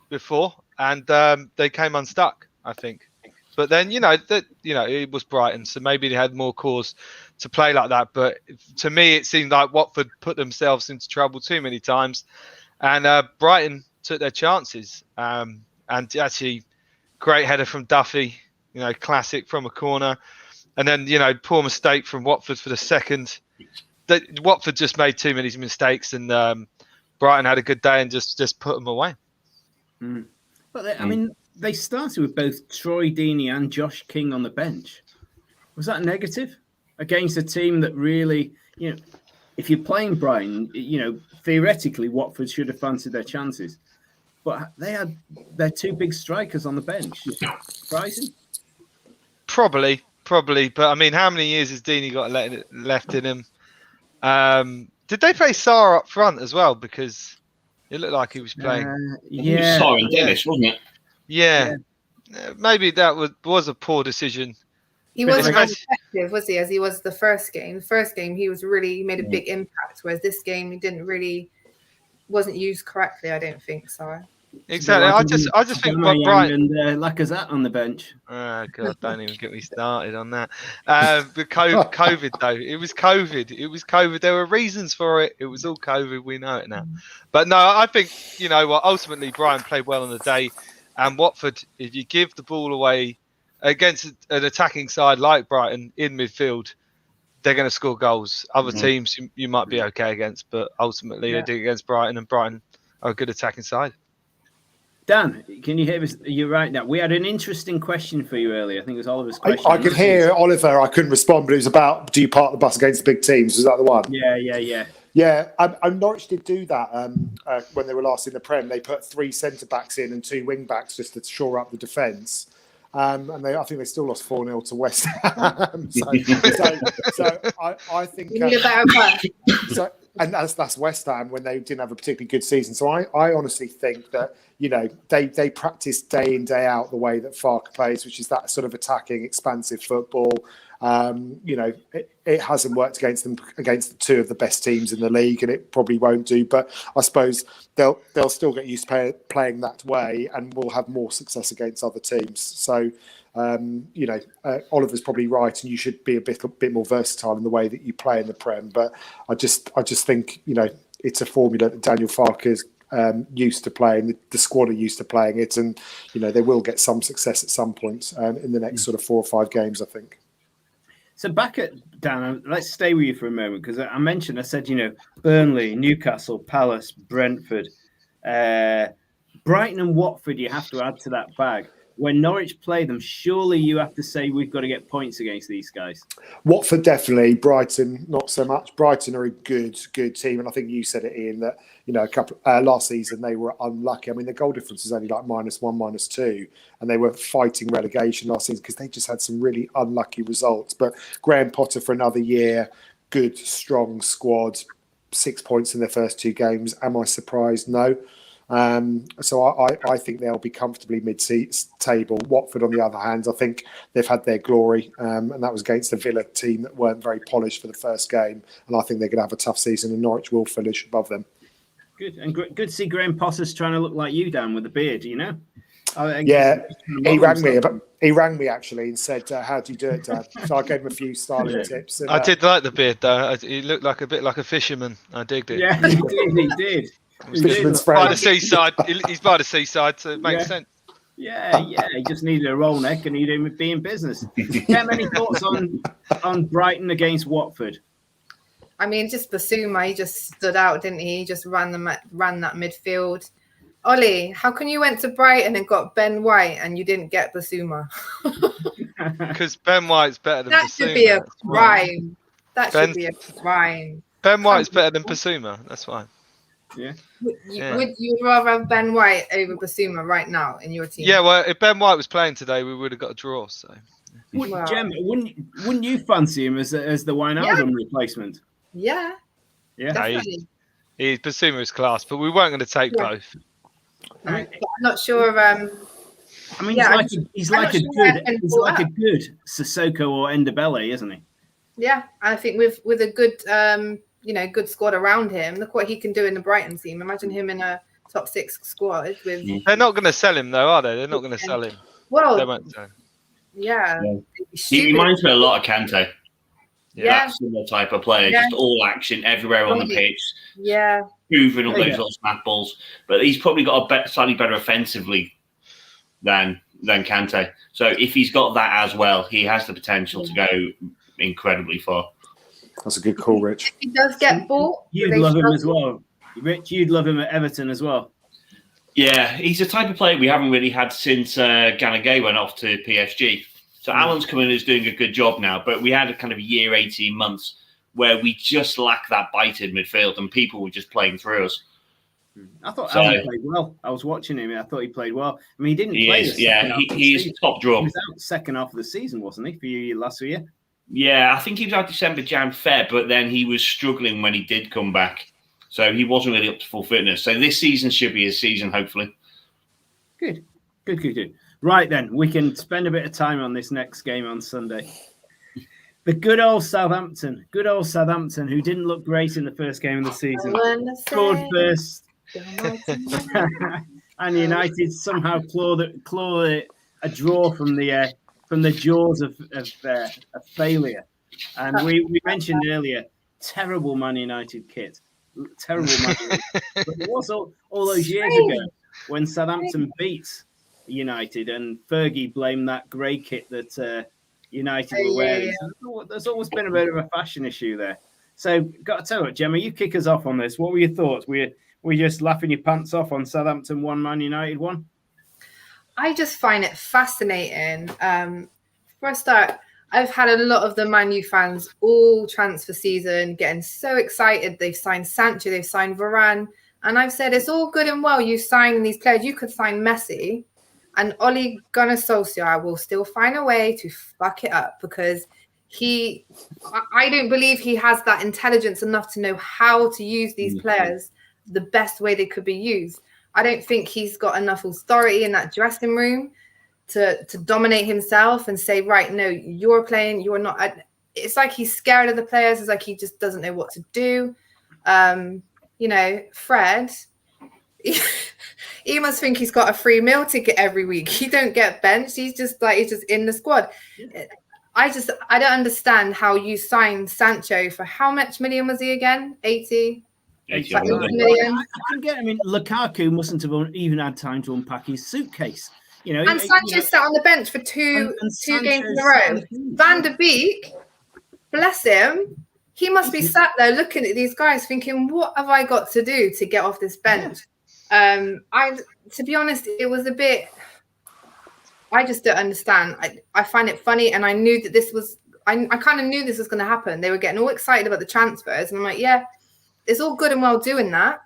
before, and they came unstuck, I think. But then, it was Brighton, so maybe they had more cause to play like that. But to me, it seemed like Watford put themselves into trouble too many times, and Brighton took their chances. And actually, great header from Duffy, classic from a corner. And then, poor mistake from Watford for the second. Watford just made too many mistakes, and Brighton had a good day and just put them away.
But they started with both Troy Deeney and Josh King on the bench. Was that negative against a team that really, if you're playing Brighton, theoretically Watford should have fancied their chances, but they had their two big strikers on the bench. Surprising?
Probably. But how many years has Deeney got left in him? Did they play Sarr up front as well? Because it looked like he was playing.
It was Sarr and Dennis, wasn't it?
Yeah. Maybe that was a poor decision.
He wasn't as effective, was he, as he was the first game? The first game, he made a big impact, whereas this game, he wasn't used correctly, I don't think, so.
Exactly. I just think Brighton
and Lacazette on the bench.
Oh God, don't even get me started on that. But COVID though, it was COVID. There were reasons for it. It was all COVID. We know it now. But no, I think ultimately Brighton played well on the day, and Watford, if you give the ball away against an attacking side like Brighton in midfield, they're going to score goals. Other teams you might be okay against, but ultimately they did against Brighton, and Brighton are a good attacking side.
Dan, can you hear us? You're right now. We had an interesting question for you earlier. I think it was Oliver's question.
I could hear Oliver. I couldn't respond, but it was about, do you park the bus against the big teams? Was that the one?
Yeah.
Yeah, and Norwich did do that when they were last in the Prem. They put 3 centre-backs in and 2 wing-backs just to shore up the defence. And I think they still lost 4-0 to West Ham. so I think... And that's West Ham when they didn't have a particularly good season. So I honestly think that, they practice day in, day out the way that Farke plays, which is that sort of attacking, expansive football. It hasn't worked against them, against two of the best teams in the league, and it probably won't do. But I suppose they'll still get used to playing that way, and will have more success against other teams. So, Oliver's probably right, and you should be a bit more versatile in the way that you play in the Prem. But I just think it's a formula that Daniel Farke's used to playing. The squad are used to playing it, and they will get some success at some point in the next sort of 4 or 5 games, I think.
So back at Dan, let's stay with you for a moment, because I said, Burnley, Newcastle, Palace, Brentford, Brighton and Watford you have to add to that bag. When Norwich play them, surely you have to say we've got to get points against these guys.
Watford definitely, Brighton not so much. Brighton are a good team, and I think you said it, Ian, that last season they were unlucky. I mean, the goal difference is only like -1, -2, and they were fighting relegation last season because they just had some really unlucky results. But Graham Potter for another year, good strong squad, 6 points in their first 2 games. Am I surprised? No. So I think they'll be comfortably mid-table. Watford, on the other hand, I think they've had their glory, and that was against a Villa team that weren't very polished for the first game, and I think they're going to have a tough season, and Norwich will finish above them.
Good, and good to see Graham Potter's trying to look like you, Dan, with the beard, Yeah, he rang me actually and said, "How do you do it, Dad?" So I gave him a few styling tips. And,
I did like the beard though. He looked like a bit like a fisherman. I digged it.
Yeah, he did.
Fisherman's friend.
By the seaside. He's by the seaside, so it makes sense.
Yeah. He just needed a roll neck and he'd be in business. Any thoughts on Brighton against Watford?
I mean, just Basuma, he just stood out, didn't he? He just ran that midfield. Ollie, how come you went to Brighton and got Ben White and you didn't get Basuma?
Because Ben White's better than Basuma.
That should be a crime. Should be a crime.
Ben White's better than Basuma. That's why.
Yeah.
Would you rather have Ben White over Basuma right now in your team?
Yeah, well, if Ben White was playing today, we would have got a draw. So,
Gemma, wouldn't you fancy him as the Wijnaldum replacement?
Yeah. Definitely.
Basuma is class, but we weren't going to take both.
No, I'm not sure.
He's like a good Sissoko or Ndebele, isn't he?
Yeah, I think with a good good squad around him. Look what he can do in the Brighton team. Imagine him in a top 6 squad with.
They're not going to sell him though, are they? They're not going to sell him.
Well,
they won't sell him.
Yeah.
He reminds me a lot of Kante.
Yeah.
That similar type of player, just all action everywhere on the pitch.
Yeah.
Hoovering up those little snap balls. But he's probably got slightly better offensively than Kante. So if he's got that as well, he has the potential to go incredibly far.
That's a good call, Rich.
He does get bought.
You'd love him as well. Rich, you'd love him at Everton as well.
Yeah, he's the type of player we haven't really had since Gallagher went off to PSG. So Alan's come in and is doing a good job now, but we had a kind of a year, 18 months where we just lacked that bite in midfield and people were just playing through us.
I thought Alan played well. I was watching him and I thought he played well. I mean, he didn't play.
He is top draw.
He was out second half of the season, wasn't he, for you last year?
Yeah, I think he was out December, Jan, Feb, but then he was struggling when he did come back. So he wasn't really up to full fitness. So this season should be his season, hopefully.
Good. Right then, we can spend a bit of time on this next game on Sunday. The good old Southampton, who didn't look great in the first game of the season, scored first, and United somehow clawed a draw from the jaws of failure. And we mentioned earlier, terrible Man United kit, terrible Man United. But it was all those years ago when Southampton beat United, and Fergie blamed that grey kit that United were wearing. So there's always been a bit of a fashion issue there. So, got to tell you, Gemma, you kick us off on this. What were your thoughts? Were you just laughing your pants off on Southampton 1, Man United 1?
I just find it fascinating. For a start, I've had a lot of the Man U fans all transfer season getting so excited. They've signed Sancho, they've signed Varane, and I've said it's all good and well. You sign these players, you could sign Messi. And Ole Gunnar Solskjaer will still find a way to fuck it up because I don't believe he has that intelligence enough to know how to use these players the best way they could be used. I don't think he's got enough authority in that dressing room. to dominate himself and say, right, no, you're playing, you're not. It's like he's scared of the players. It's like he just doesn't know what to do. You know, Fred, he must think he's got a free meal ticket every week. He don't get benched. He's just in the squad. I don't understand how you signed Sancho for how much million was he again? 80 million.
I mean, Lukaku mustn't have even had time to unpack his suitcase. You know,
and Sancho sat on the bench for two games in a row. Van der Beek, bless him, he must be sat there looking at these guys thinking, what have I got to do to get off this bench? To be honest, it was a bit, I just don't understand. I find it funny, and I knew that this was, I kind of knew this was going to happen. They were getting all excited about the transfers, and I'm like, yeah, it's all good and well doing that,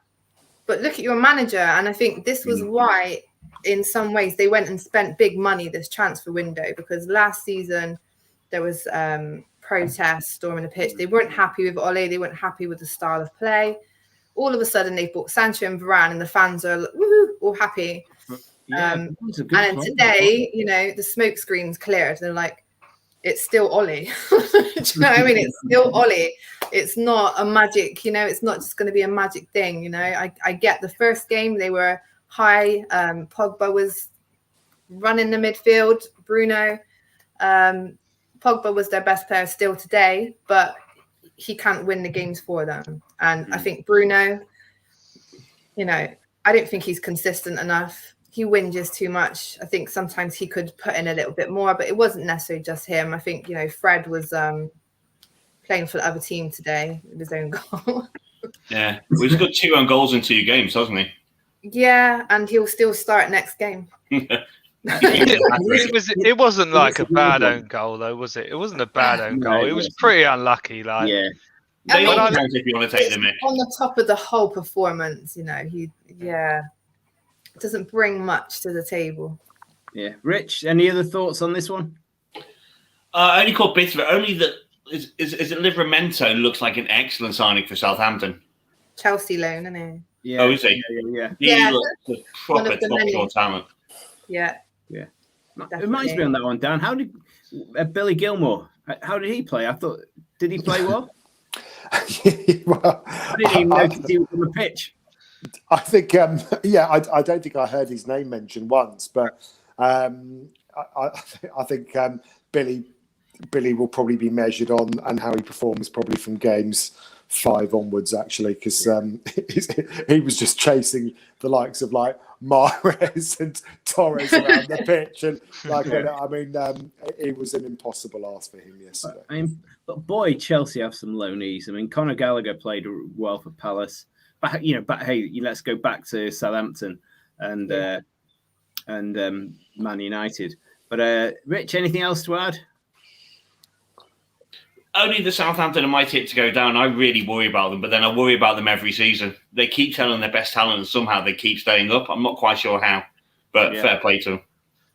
but look at your manager. And I think this was why, in some ways, they went and spent big money this transfer window, because last season there was protests storming the pitch. They weren't happy with Ole. They weren't happy with the style of play. All of a sudden, they bought Sancho and Varane, and the fans are all happy.
Yeah,
and then today, you know, the smoke screen's cleared. They're like, it's still Ole. Do you know what I mean? It's still Ole. It's not a magic, you know, it's not just going to be a magic thing, you know. I get the first game, they were high. Pogba was running the midfield. Bruno. Pogba was their best player still today, but he can't win the games for them. And I think Bruno, you know, I don't think he's consistent enough. He whinges too much. I think sometimes he could put in a little bit more, but it wasn't necessarily just him. I think, you know, Fred was playing for the other team today with his own goal.
Yeah, well, he's got 2 own goals in 2 games, hasn't he?
Yeah, and he'll still start next game.
It wasn't like a bad own goal, though, was it? It wasn't a bad own goal. It was pretty unlucky. Like,
yeah.
They all count if you want to take them in.
On the top of the whole performance, you know, doesn't bring much to the table.
Yeah. Rich, any other thoughts on this one?
Only caught bits of it. Only that is it Livramento looks like an excellent signing for Southampton.
Chelsea loan, isn't he?
Yeah.
Oh, is he? He looks a proper top talent.
Yeah.
Yeah. It reminds me on that one, Dan. How did Billy Gilmore? How did he play? Did he play well?
Well,
I didn't even notice he was on the pitch.
I think, I don't think I heard his name mentioned once, but I think Billy will probably be measured on and how he performs probably from games 5 onwards, actually, because he was just chasing the likes of like Mahrez and Torres around the pitch, and it was an impossible ask for him yesterday.
But boy, Chelsea have some loanees. I mean, Conor Gallagher played well for Palace. But hey, let's go back to Southampton and Man United. But Rich, anything else to add?
Only the Southampton are my tip to go down. I really worry about them, but then I worry about them every season. They keep telling their best talent, and somehow they keep staying up. I'm not quite sure how, but fair play to them.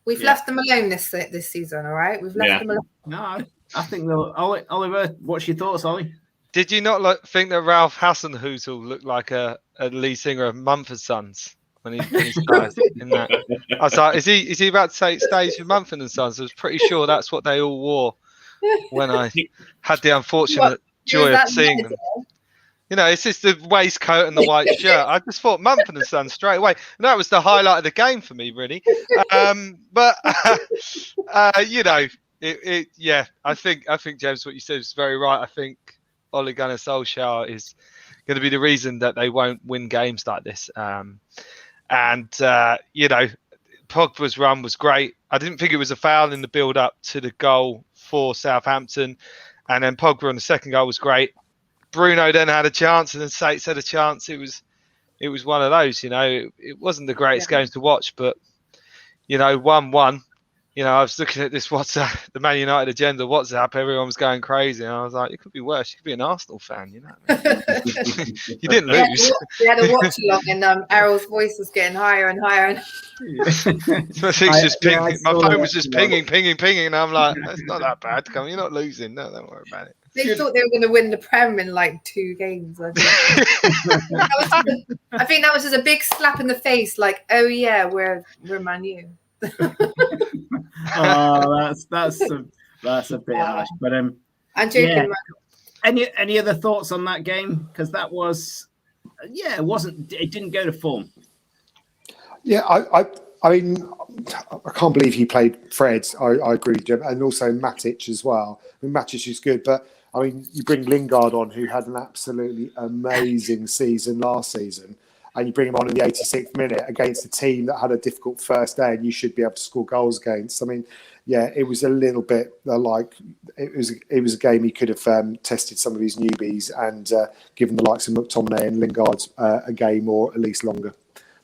We've left them alone this season, all right? We've left them alone.
No, I think they'll. Oliver, what's your thoughts, Ollie?
Did you not think that Ralph Hasenhüttl looked like a lead singer of Mumford Sons when he started in that? I was like, is he about to take stage for Mumford & Sons? I was pretty sure that's what they all wore when I had the unfortunate joy of seeing them. You know, it's just the waistcoat and the white shirt. I just thought Mumford & Sons straight away. And that was the highlight of the game for me, really. But you know, I think James, what you said is very right. I think Ole Gunnar Solskjaer is going to be the reason that they won't win games like this. You know, Pogba's run was great. I didn't think it was a foul in the build-up to the goal for Southampton. And then Pogba on the second goal was great. Bruno then had a chance, and then Saints had a chance. It was one of those, you know. It wasn't the greatest games to watch, but, you know, 1-1. You know, I was looking at this WhatsApp, the Man United agenda WhatsApp. Everyone was going crazy, and I was like, it could be worse. You could be an Arsenal fan, you know. You didn't lose.
We had a watch along, and Errol's voice was getting higher and higher.
My phone was just pinging, and I'm like, it's not that bad. Come, you're not losing. No, don't worry about it.
They thought they were going to win the Prem in like 2 games. I think that was just a big slap in the face. Like, oh yeah, we're Man U.
Oh, that's a bit harsh. But
I'm joking.
Yeah. Any other thoughts on that game? Because that was, it didn't go to form.
Yeah, I mean, I can't believe he played Fred. I agree with Jim, and also Matic as well. I mean, Matic is good, but I mean, you bring Lingard on, who had an absolutely amazing season last season, and you bring him on in the 86th minute against a team that had a difficult first day, and you should be able to score goals against. I mean, yeah, it was a little bit like it was a game he could have tested some of his newbies and given the likes of McTominay and Lingard a game or at least longer.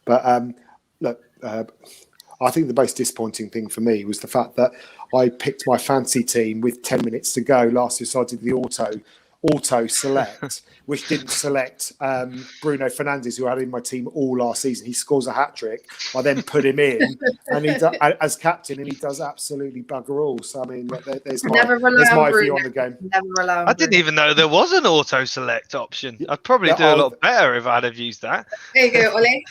But look, I think the most disappointing thing for me was the fact that I picked my fancy team with 10 minutes to go last year, so I did the auto select, which didn't select Bruno Fernandes, who I had in my team all last season. He scores a hat-trick. I then put him in and as captain, and he does absolutely bugger all. So, I mean, there's my view on the game.
I didn't even know there was an auto-select option. I'd probably do a lot better if I'd have used that.
There you go, Ollie.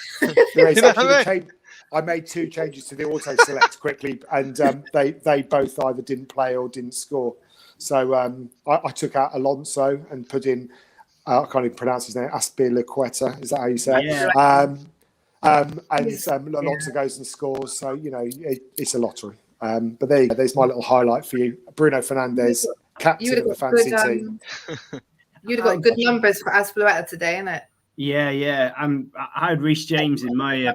I made 2 changes to the auto-select quickly, and they both either didn't play or didn't score. So I took out Alonso and put in, I can't even pronounce his name, Azpilicueta. Is that how you say it? And Alonso goes and scores. So, you know, it's a lottery. But there you go. There's my little highlight for you. Bruno Fernandes, captain of the fancy team.
You'd have got good numbers for Azpilicueta today, innit?
Yeah. I had Reece James in my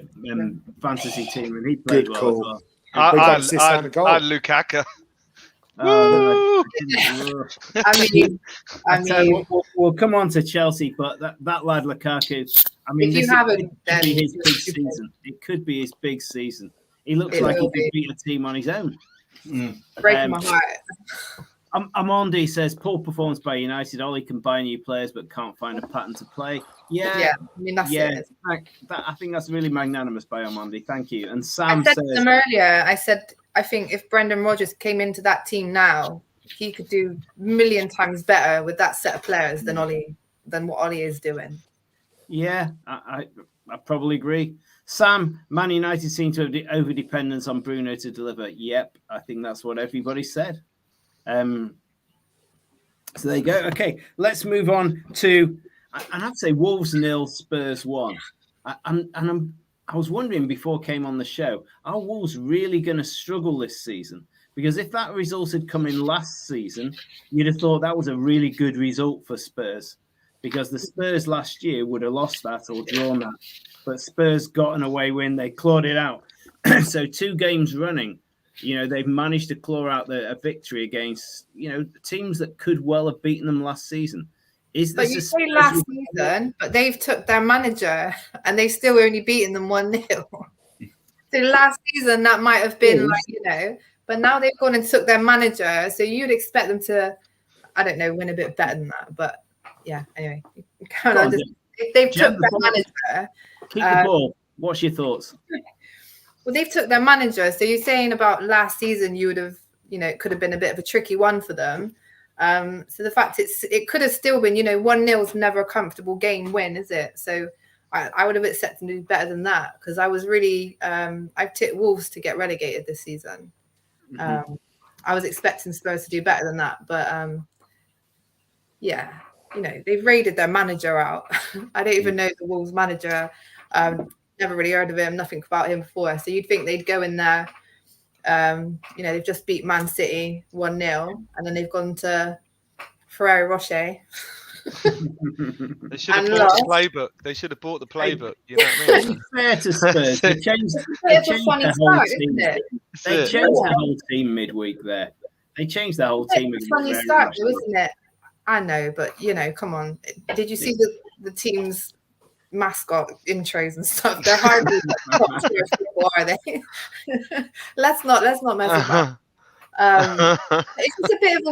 fantasy team, and he played
good
well
call.
as well.
I had Lukaku.
I mean, we'll come on to Chelsea, but that lad Lukaku, I mean, this could be his big season. It could be his big season. He looks like he could beat a team on his own.
Breaking my heart.
Amondi says, poor performance by United. Ollie can buy new players, but can't find a pattern to play. Yeah. I mean, that's it. I think that's really magnanimous by Amondi. Thank you. And Sam
said to them earlier, I said, I think if Brendan Rodgers came into that team now, he could do a million times better with that set of players than what Ollie is doing.
Yeah, I probably agree. Sam, Man United seem to have over-dependence on Bruno to deliver. Yep, I think that's what everybody said. So there you go. Okay, let's move on to, and I'd say Wolves 0, Spurs 1. I was wondering before I came on the show, are Wolves really going to struggle this season? Because if that result had come in last season, you'd have thought that was a really good result for Spurs, because the Spurs last year would have lost that or drawn that. But Spurs got an away win. They clawed it out. So 2 games running, you know, they've managed to claw out a victory against, you know, teams that could well have beaten them last season.
But you say last season, but they've took their manager and they still only beaten them 1-0. So last season that might have been like, you know, but now they've gone and took their manager. So you'd expect them to, I don't know, win a bit better than that. But yeah, anyway, if they've took their manager,
keep the ball. What's your thoughts?
Well, they've took their manager. So you're saying about last season, you would have, you know, it could have been a bit of a tricky one for them. So the fact it could have still been, you know, 1-0 is never a comfortable game win, is it? So I would have expected them to do better than that, because I was really I've tipped Wolves to get relegated this season. I was expecting Spurs to do better than that, but yeah, you know, they've raided their manager out. I don't even know the Wolves manager. Never really heard of him, nothing about him before. So you'd think they'd go in there. You know, they've just beat Man City 1-0, and then they've gone to Ferrero Rocher.
They should have bought the playbook. They should have bought the playbook. You know what I mean?
Fair to Spurs. They changed the whole team midweek there. They changed the whole team.
It's a funny start, isn't it? I know, but you know, come on. Did you see the team's mascot intros and stuff? They're hardly top tier people, are they? let's not mess with that. It's just a bit of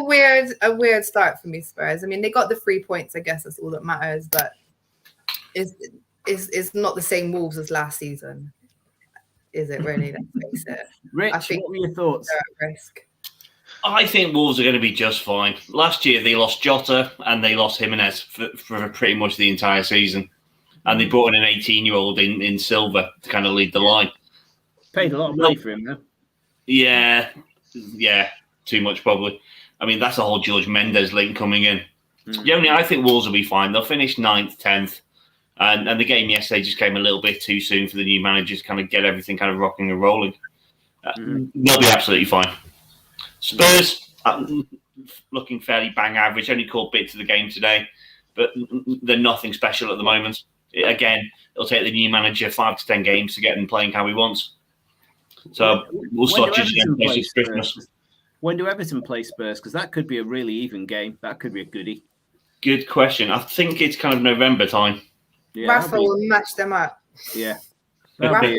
a weird start for me, Spurs. I mean, they got the 3 points. I guess that's all that matters. But it's not the same Wolves as last season, is it? Really? Let's face it.
Rich, what were your thoughts?
They're at risk.
I think Wolves are going to be just fine. Last year they lost Jota and they lost Jimenez for pretty much the entire season. And they brought in an 18-year-old in Silva to kind of lead the line.
Paid a lot of money for him, though.
Yeah. Yeah, too much probably. I mean, that's a whole George Mendes link coming in. I think Wolves will be fine. They'll finish 9th, 10th. And the game yesterday just came a little bit too soon for the new managers to kind of get everything kind of rocking and rolling. They'll be absolutely fine. Spurs, looking fairly bang average, only caught bits of the game today, but they're nothing special at the moment. Again, it'll take the new manager 5 to 10 games to get them playing how he wants. So we'll start judging them places Christmas.
When do Everton play Spurs? Because that could be a really even game. That could be a goodie.
Good question. I think it's kind of November time.
Yeah, Rafa will mash them up.
Yeah.
Rafa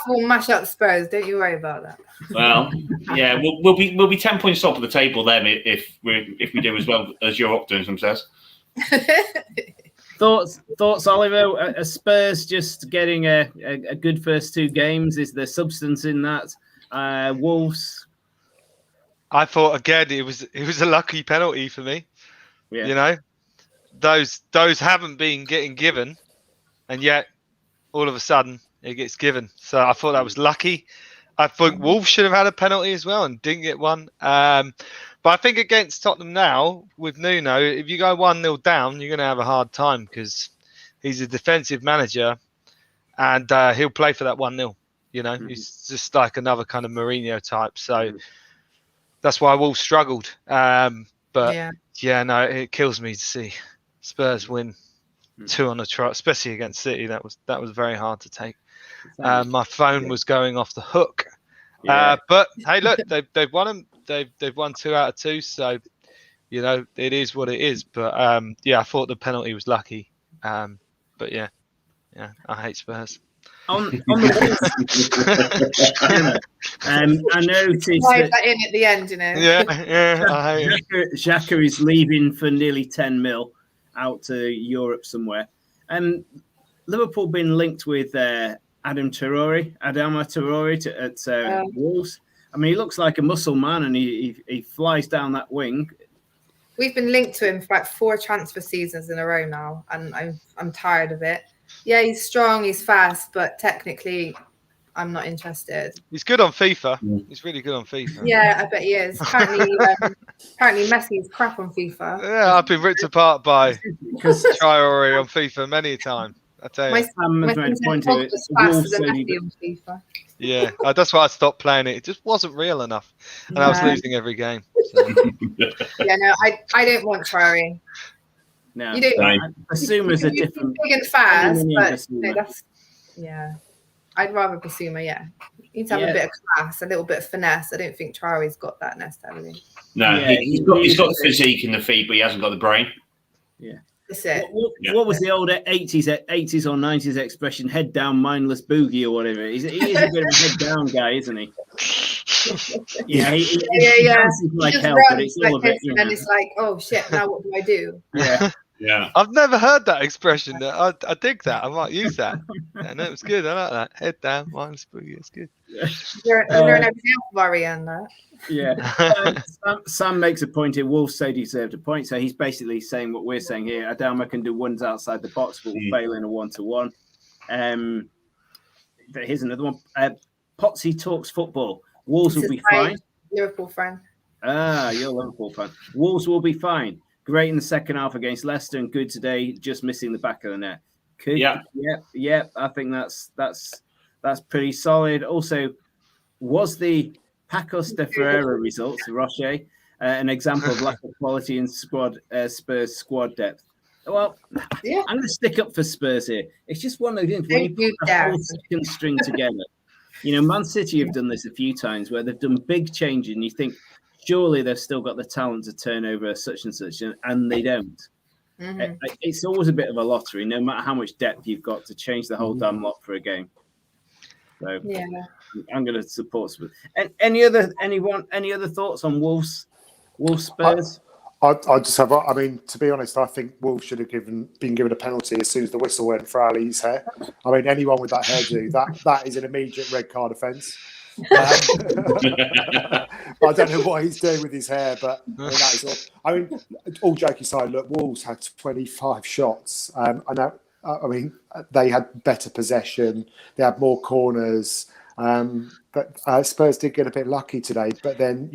will mash up Spurs. Don't you worry about that.
Well, yeah, we'll be 10 points top of the table then if we do as well as your optimism says.
Thoughts, Oliver? Are Spurs just getting a good first 2 games? Is there substance in that? Wolves.
I thought again it was a lucky penalty for me. Yeah. You know, those haven't been getting given, and yet all of a sudden it gets given. So I thought that was lucky. I think Wolves should have had a penalty as well and didn't get one. But I think against Tottenham now with Nuno, if you go 1-0 down, you're going to have a hard time because he's a defensive manager and he'll play for that 1-0. You know, he's just like another kind of Mourinho type. So that's why Wolves struggled. But yeah, no, it kills me to see Spurs win 2 on the trot, especially against City. That was very hard to take. My phone was going off the hook. Yeah. But hey, look, they've won them. They've won 2 out of 2. So you know it is what it is. But I thought the penalty was lucky. But yeah, I hate Spurs.
On the I noticed
that in at the end, you know.
Xhaka is leaving for nearly 10 mil out to Europe somewhere. Liverpool been linked with Adama Traore at Wolves. I mean, he looks like a muscle man, and he flies down that wing.
We've been linked to him for like 4 transfer seasons in a row now, and I'm tired of it. Yeah, he's strong, he's fast, but technically, I'm not interested.
He's good on FIFA. He's really good on FIFA.
Yeah, I bet he is. Apparently Messi is crap on FIFA.
Yeah, I've been ripped apart by Traore on FIFA many a time. I tell you.
My point to it. Messi on FIFA.
Yeah, that's why I stopped playing it. It just wasn't real enough, and I was losing every game. So.
Yeah, no, I don't want Traore.
No,
you don't.
Basuma's a different.
Big and fast, but no, that's I'd rather Basuma. Yeah, you need to have a bit of class, a little bit of finesse. I don't think Traore's got that necessarily.
No, he's got the physique and the feet, but he hasn't got the brain.
Yeah,
that's it.
What was the old 80s or 90s expression? Head down, mindless boogie, or whatever. He is a bit of a head down guy, isn't he?
Yeah.
Like hell, but it's all a bit.
And it's like, oh shit! Now what do I do?
Yeah.
I've never heard that expression. I dig that. I might use that. Yeah, no, it's good. I like that. Head down, mindless boogie. It's good.
You're an everyday worry on that.
Yeah. Sam makes a point here. Wolves say he deserved a point, so he's basically saying what we're saying here. Adama can do ones outside the box, but will fail in a 1-to-1. Here's another one. Potsy talks football. Wolves will be fine.
Liverpool fan.
You're a Liverpool fan. Wolves will be fine. Great in the second half against Leicester and good today, just missing the back of the net. Yeah. I think that's pretty solid. Also, was the Pacos de Ferreira results, Rocher, an example of lack of quality in Spurs squad depth? Well, I'm going to stick up for Spurs here. It's just one of the things when you put the whole second string together. You know, Man City have done this a few times where they've done big changes and you think, surely they've still got the talent to turn over such and such, and they don't. It's always a bit of a lottery, no matter how much depth you've got to change the whole damn lot for a game. So I'm going to support Spurs. Any other thoughts on Wolves Spurs?
I just have. I mean, to be honest, I think Wolves should have been given a penalty as soon as the whistle went for Ali's hair. I mean, anyone with that hairdo, that is an immediate red card offence. I don't know what he's doing with his hair, but that is all. I mean, all joking aside, look, Wolves had 25 shots. I mean, they had better possession. They had more corners. But Spurs did get a bit lucky today. But then,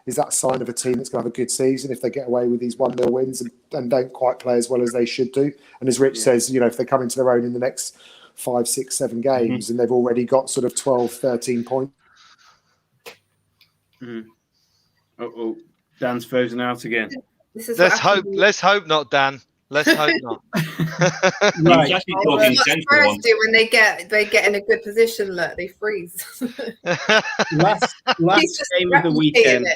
is that a sign of a team that's going to have a good season if they get away with these 1-0 wins and don't quite play as well as they should do? And as Rich says, if they come into their own in the next 5, 6, 7 games and they've already got sort of 12, 13 points.
Uh-oh, Dan's frozen out again.
Let's hope not, Dan. Let's hope not.
Right.
Spurs do when they get in a good position. Look, they freeze.
last game of the weekend.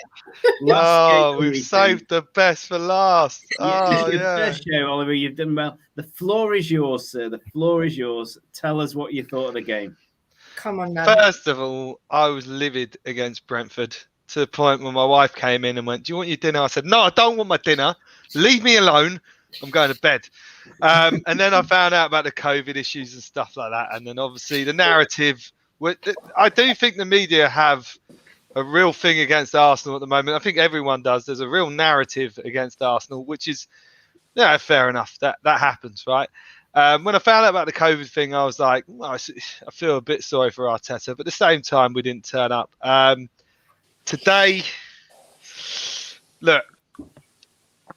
We've saved the best for last.
First show, Oliver, you've done well. The floor is yours, sir. The floor is yours. Tell us what you thought of the game.
Come on, now.
First of all, I was livid against Brentford to the point where my wife came in and went, "Do you want your dinner?" I said, "No, I don't want my dinner. Leave me alone. I'm going to bed." And then I found out about the COVID issues and stuff like that. And then obviously the narrative, I do think the media have a real thing against Arsenal at the moment. I think everyone does. There's a real narrative against Arsenal, which is, fair enough. That happens, right? When I found out about the COVID thing, I was like, I feel a bit sorry for Arteta. But at the same time, we didn't turn up. Today, look,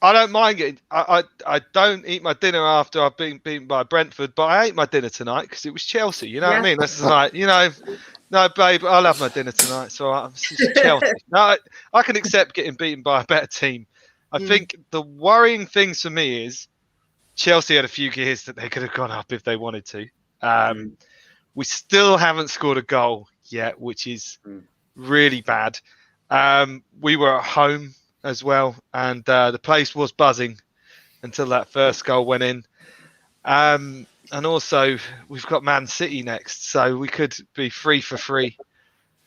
I don't mind getting. I don't eat my dinner after I've been beaten by Brentford, but I ate my dinner tonight because it was Chelsea. You know what I mean? That's like, no, babe, I'll have my dinner tonight. So I'm Chelsea. No, I can accept getting beaten by a better team. I think the worrying thing for me is Chelsea had a few gears that they could have gone up if they wanted to. We still haven't scored a goal yet, which is really bad. We were at home as well, and the place was buzzing until that first goal went in. And also, we've got Man City next, so we could be 3 for 3.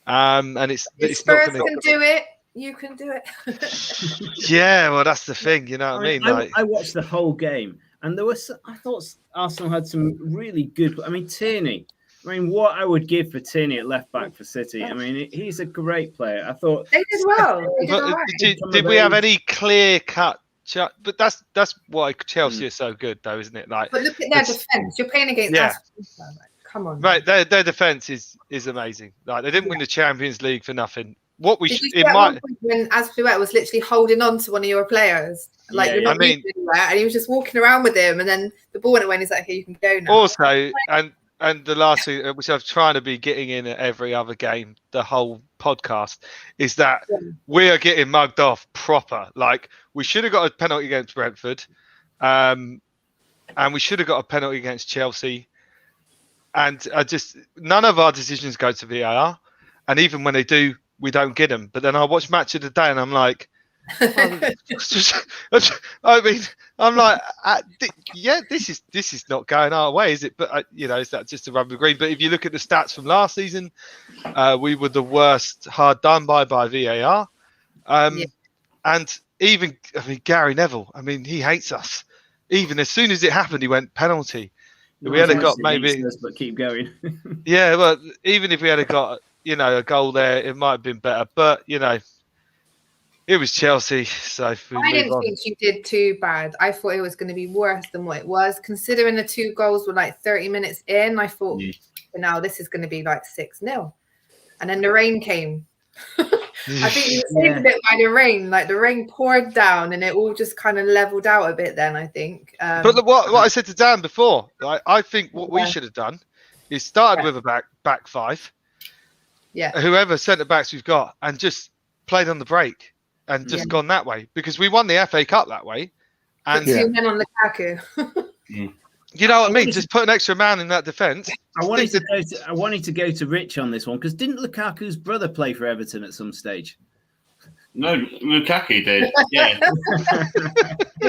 And it's
Spurs not can do it. You can do it.
Yeah, well, that's the thing. You know what I mean?
I watched the whole game, and I thought Arsenal had some really good. I mean, Tierney. What I would give for Tierney at left back for City. I mean, he's a great player. I thought
they did well.
Did we have any clear cut? But that's why Chelsea is so good, though, isn't it? But
look at their defense. You're playing against us. Come on,
right? Their defense is amazing. They didn't win the Champions League for nothing. What we
when Azpilicueta was literally holding on to one of your players, you're not moving anywhere, and he was just walking around with him, and then the ball went away, and he's like, "Okay, you can go now."
Also, and the last thing, which I'm trying to be getting in at every other game, the whole podcast, is that we are getting mugged off proper. We should have got a penalty against Brentford, and we should have got a penalty against Chelsea. And none of our decisions go to VAR, and even when they do, we don't get them. But then I watch Match of the Day, and I'm like, this is not going our way, is it? But is that just a rubber green? But if you look at the stats from last season, we were the worst hard done by VAR. And even Gary Neville, he hates us. Even as soon as it happened, he went penalty. We had got maybe,
but keep going.
Yeah, well, even if we had got a goal there, it might have been better. But it was Chelsea, so
I didn't think you did too bad. I thought it was going to be worse than what it was. Considering the 2 goals were 30 minutes in, I thought, now this is going to be 6-0. And then the rain came. I think you were saved a bit by the rain. The rain poured down, and it all just kind of leveled out a bit then, I think.
But what I said to Dan before, I think what we should have done is started with a back 5.
Yeah.
Whoever centre-backs we've got, and just played on the break. And just gone that way, because we won the FA Cup that way. And
2 men on Lukaku.
You know what I mean? Just put an extra man in that defence.
I wanted to go to Rich on this one, because didn't Lukaku's brother play for Everton at some stage?
No, Lukaku did. Yeah.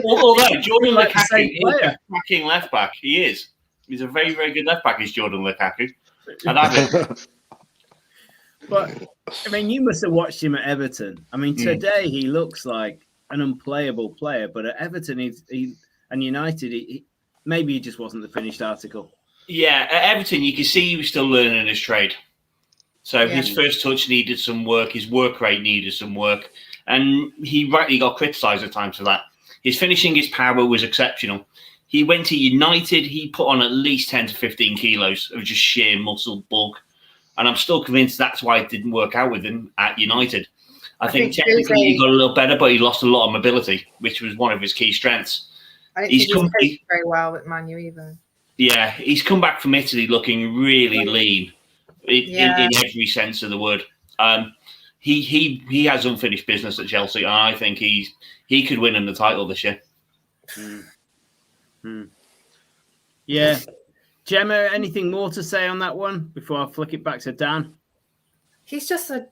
Although Jordan Lukaku is a cracking left back. He is. He's a very, very good left back. Is Jordan Lukaku?
But you must have watched him at Everton. Today he looks like an unplayable player, but at Everton and United, maybe he just wasn't the finished article.
Yeah, at Everton you can see he was still learning his trade. So his first touch needed some work, his work rate needed some work, and he rightly got criticised at times for that. His finishing, his power was exceptional. He went to United, he put on at least 10 to 15 kilos of just sheer muscle bulk. And I'm still convinced that's why it didn't work out with him at United. I think technically he got a little better, but he lost a lot of mobility, which was one of his key strengths.
I don't think he's coached very well at Man U either.
Yeah, he's come back from Italy looking really lean in every sense of the word. He has unfinished business at Chelsea, and I think he could win him the title this year.
Yeah. Gemma, anything more to say on that one before I flick it back to Dan?
He's just a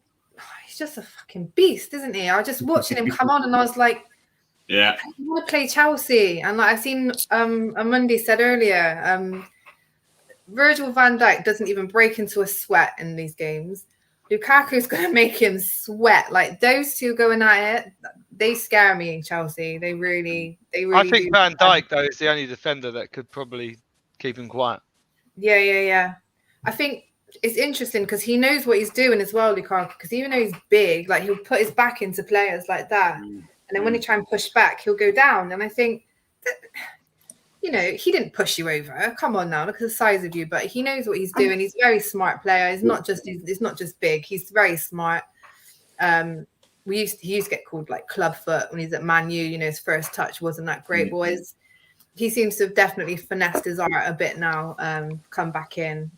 fucking beast, isn't he? I was just watching him come on, and I was like,
yeah,
I want to play Chelsea. And like I've seen Amundi said earlier, Virgil van Dijk doesn't even break into a sweat in these games. Lukaku's going to make him sweat. Like those two going at it, they scare me, Chelsea. They really
I think Van Dijk, though, is the only defender that could probably keep him quiet.
Yeah. I think it's interesting because he knows what he's doing as well, Lukaku, because even though he's big, like he'll put his back into players like that. And then when he try and push back, he'll go down. And I think that, he didn't push you over. Come on now, look at the size of you. But he knows what he's doing. He's a very smart player. He's not just big. He's very smart. He used to get called like club foot when he's at Man U. His first touch wasn't that great, boys. He seems to have definitely finessed his art a bit now. Come back in.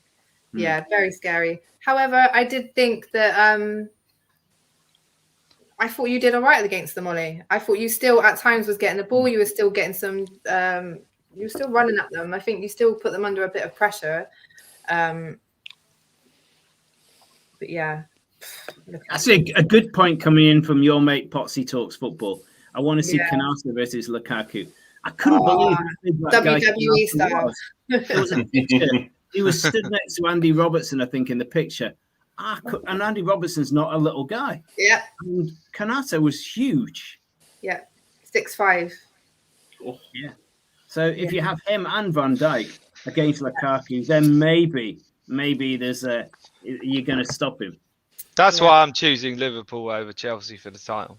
Yeah, very scary. However, I did think that I thought you did all right against them, Ollie. I thought you still at times was getting the ball. You were still getting some. You were still running at them. I think you still put them under a bit of pressure. But yeah,
that's a good point coming in from your mate Potsy Talks Football. I want to see Canasta versus Lukaku. I couldn't believe that
WWE style.
There was a picture. He was stood next to Andy Robertson, I think, in the picture. And Andy Robertson's not a little guy.
Yeah.
And Canasta was huge.
Yeah. 6'5".
Oh, yeah. So if you have him and Van Dijk against Lukaku, then maybe there's you're going to stop him.
That's why I'm choosing Liverpool over Chelsea for the title.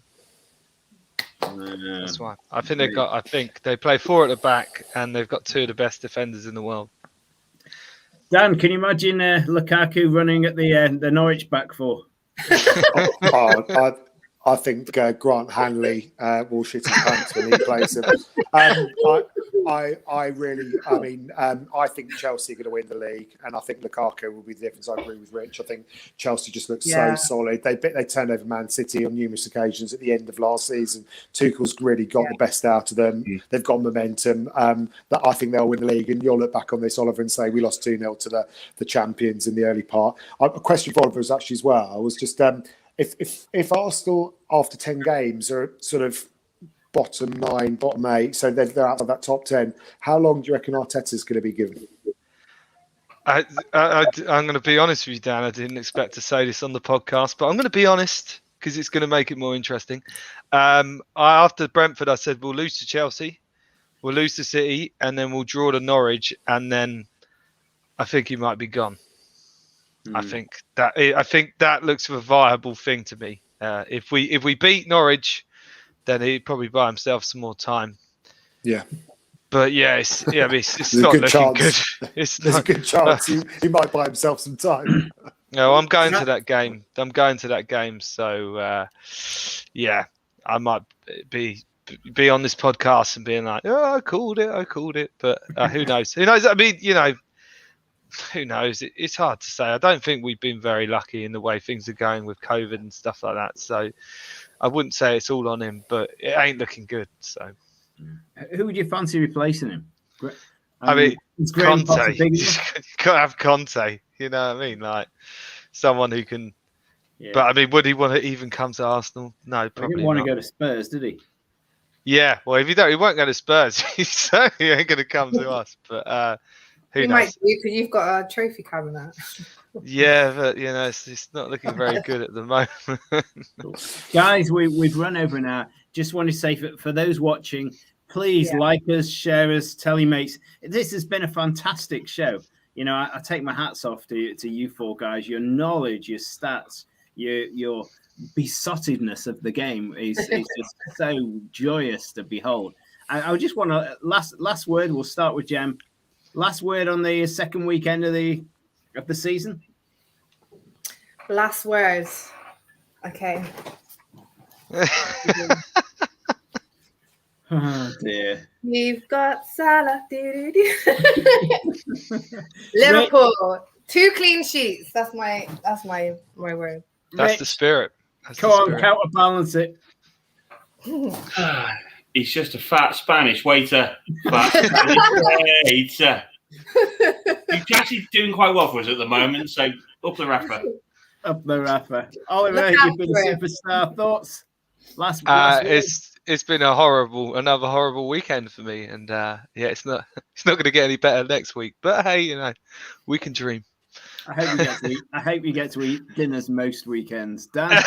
That's why. I think they play 4 at the back, and they've got 2 of the best defenders in the world.
Dan, can you imagine Lukaku running at the Norwich back 4?
I think Grant Hanley will shit his pants when he plays him. I think Chelsea are going to win the league, and I think Lukaku will be the difference. I agree with Rich. I think Chelsea just looks so solid. They turned over Man City on numerous occasions at the end of last season. Tuchel's really got the best out of them. They've got momentum. That I think they'll win the league, and you'll look back on this, Oliver, and say we lost 2-0 to the champions in the early part. A question for Oliver was actually as well. I was just if Arsenal after 10 games are sort of bottom 9, bottom 8, so they're out of that top 10, how long do you reckon Arteta's going to be given?
I'm going to be honest with you, Dan. I didn't expect to say this on the podcast, but I'm going to be honest because it's going to make it more interesting. After Brentford, I said we'll lose to Chelsea, we'll lose to City, and then we'll draw to Norwich, and then I think he might be gone. I think that looks a viable thing to me. If we beat Norwich, then he'd probably buy himself some more time. Yeah. But yeah, it's not looking good. There's
a good chance he might buy himself some time.
No, I'm going to that game. So I might be on this podcast and being like, oh, I called it. But who knows? I mean, who knows? It's hard to say. I don't think we've been very lucky in the way things are going with COVID and stuff like that. So I wouldn't say it's all on him, but it ain't looking good. So
who would you fancy replacing him?
I mean Conte. You've got to have Conte. You know what I mean? Like someone who can. Yeah. But I mean, would he want to even come to Arsenal? No, probably.
He didn't want to go to Spurs, did he?
Yeah. Well, if he won't go to Spurs. He certainly ain't going to come to us. But.
You might do because you've got a trophy cabinet.
Yeah, but it's not looking very good at the moment.
Guys, we've run over an hour. Just want to say for those watching, please like us, share us, tell your mates. This has been a fantastic show. I take my hats off to you 4 guys. Your knowledge, your stats, your besottedness of the game is just so joyous to behold. I just want to last word. We'll start with Jem. Last word on the second weekend of the season.
Last words. Okay.
Oh dear.
We've got Salah. Liverpool. 2 clean sheets. That's my word.
That's
Rich,
the spirit.
Come on, counterbalance it.
He's just a fat Spanish waiter. Fat Spanish waiter. He's actually doing quite well for us at the moment, so up the rapper.
Up the rapper. Oliver, you've been a superstar. Thoughts? Last
it's been another horrible weekend for me, and yeah, it's not going to get any better next week. But hey, we can dream.
I hope you get to eat dinners most weekends. Dan?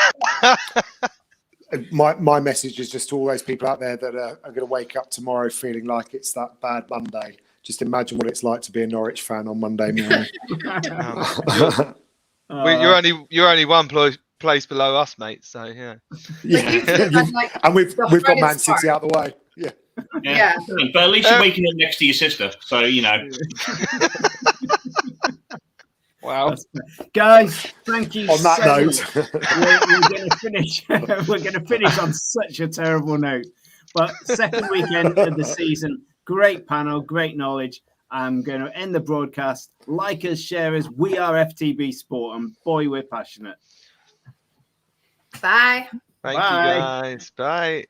My message is just to all those people out there that are going to wake up tomorrow feeling like it's that bad Monday. Just imagine what it's like to be a Norwich fan on Monday morning.
You're only one place below us, mate. So yeah.
And we've got Man City out of the way.
Yeah.
But at least you're waking up next to your sister, so
Wow.
Guys, thank you.
On that note,
we're going to finish on such a terrible note. But second weekend of the season, great panel, great knowledge. I'm going to end the broadcast. Like us, share us. We are FTB Sport, and boy, we're passionate.
Bye.
Thank you, guys. Bye.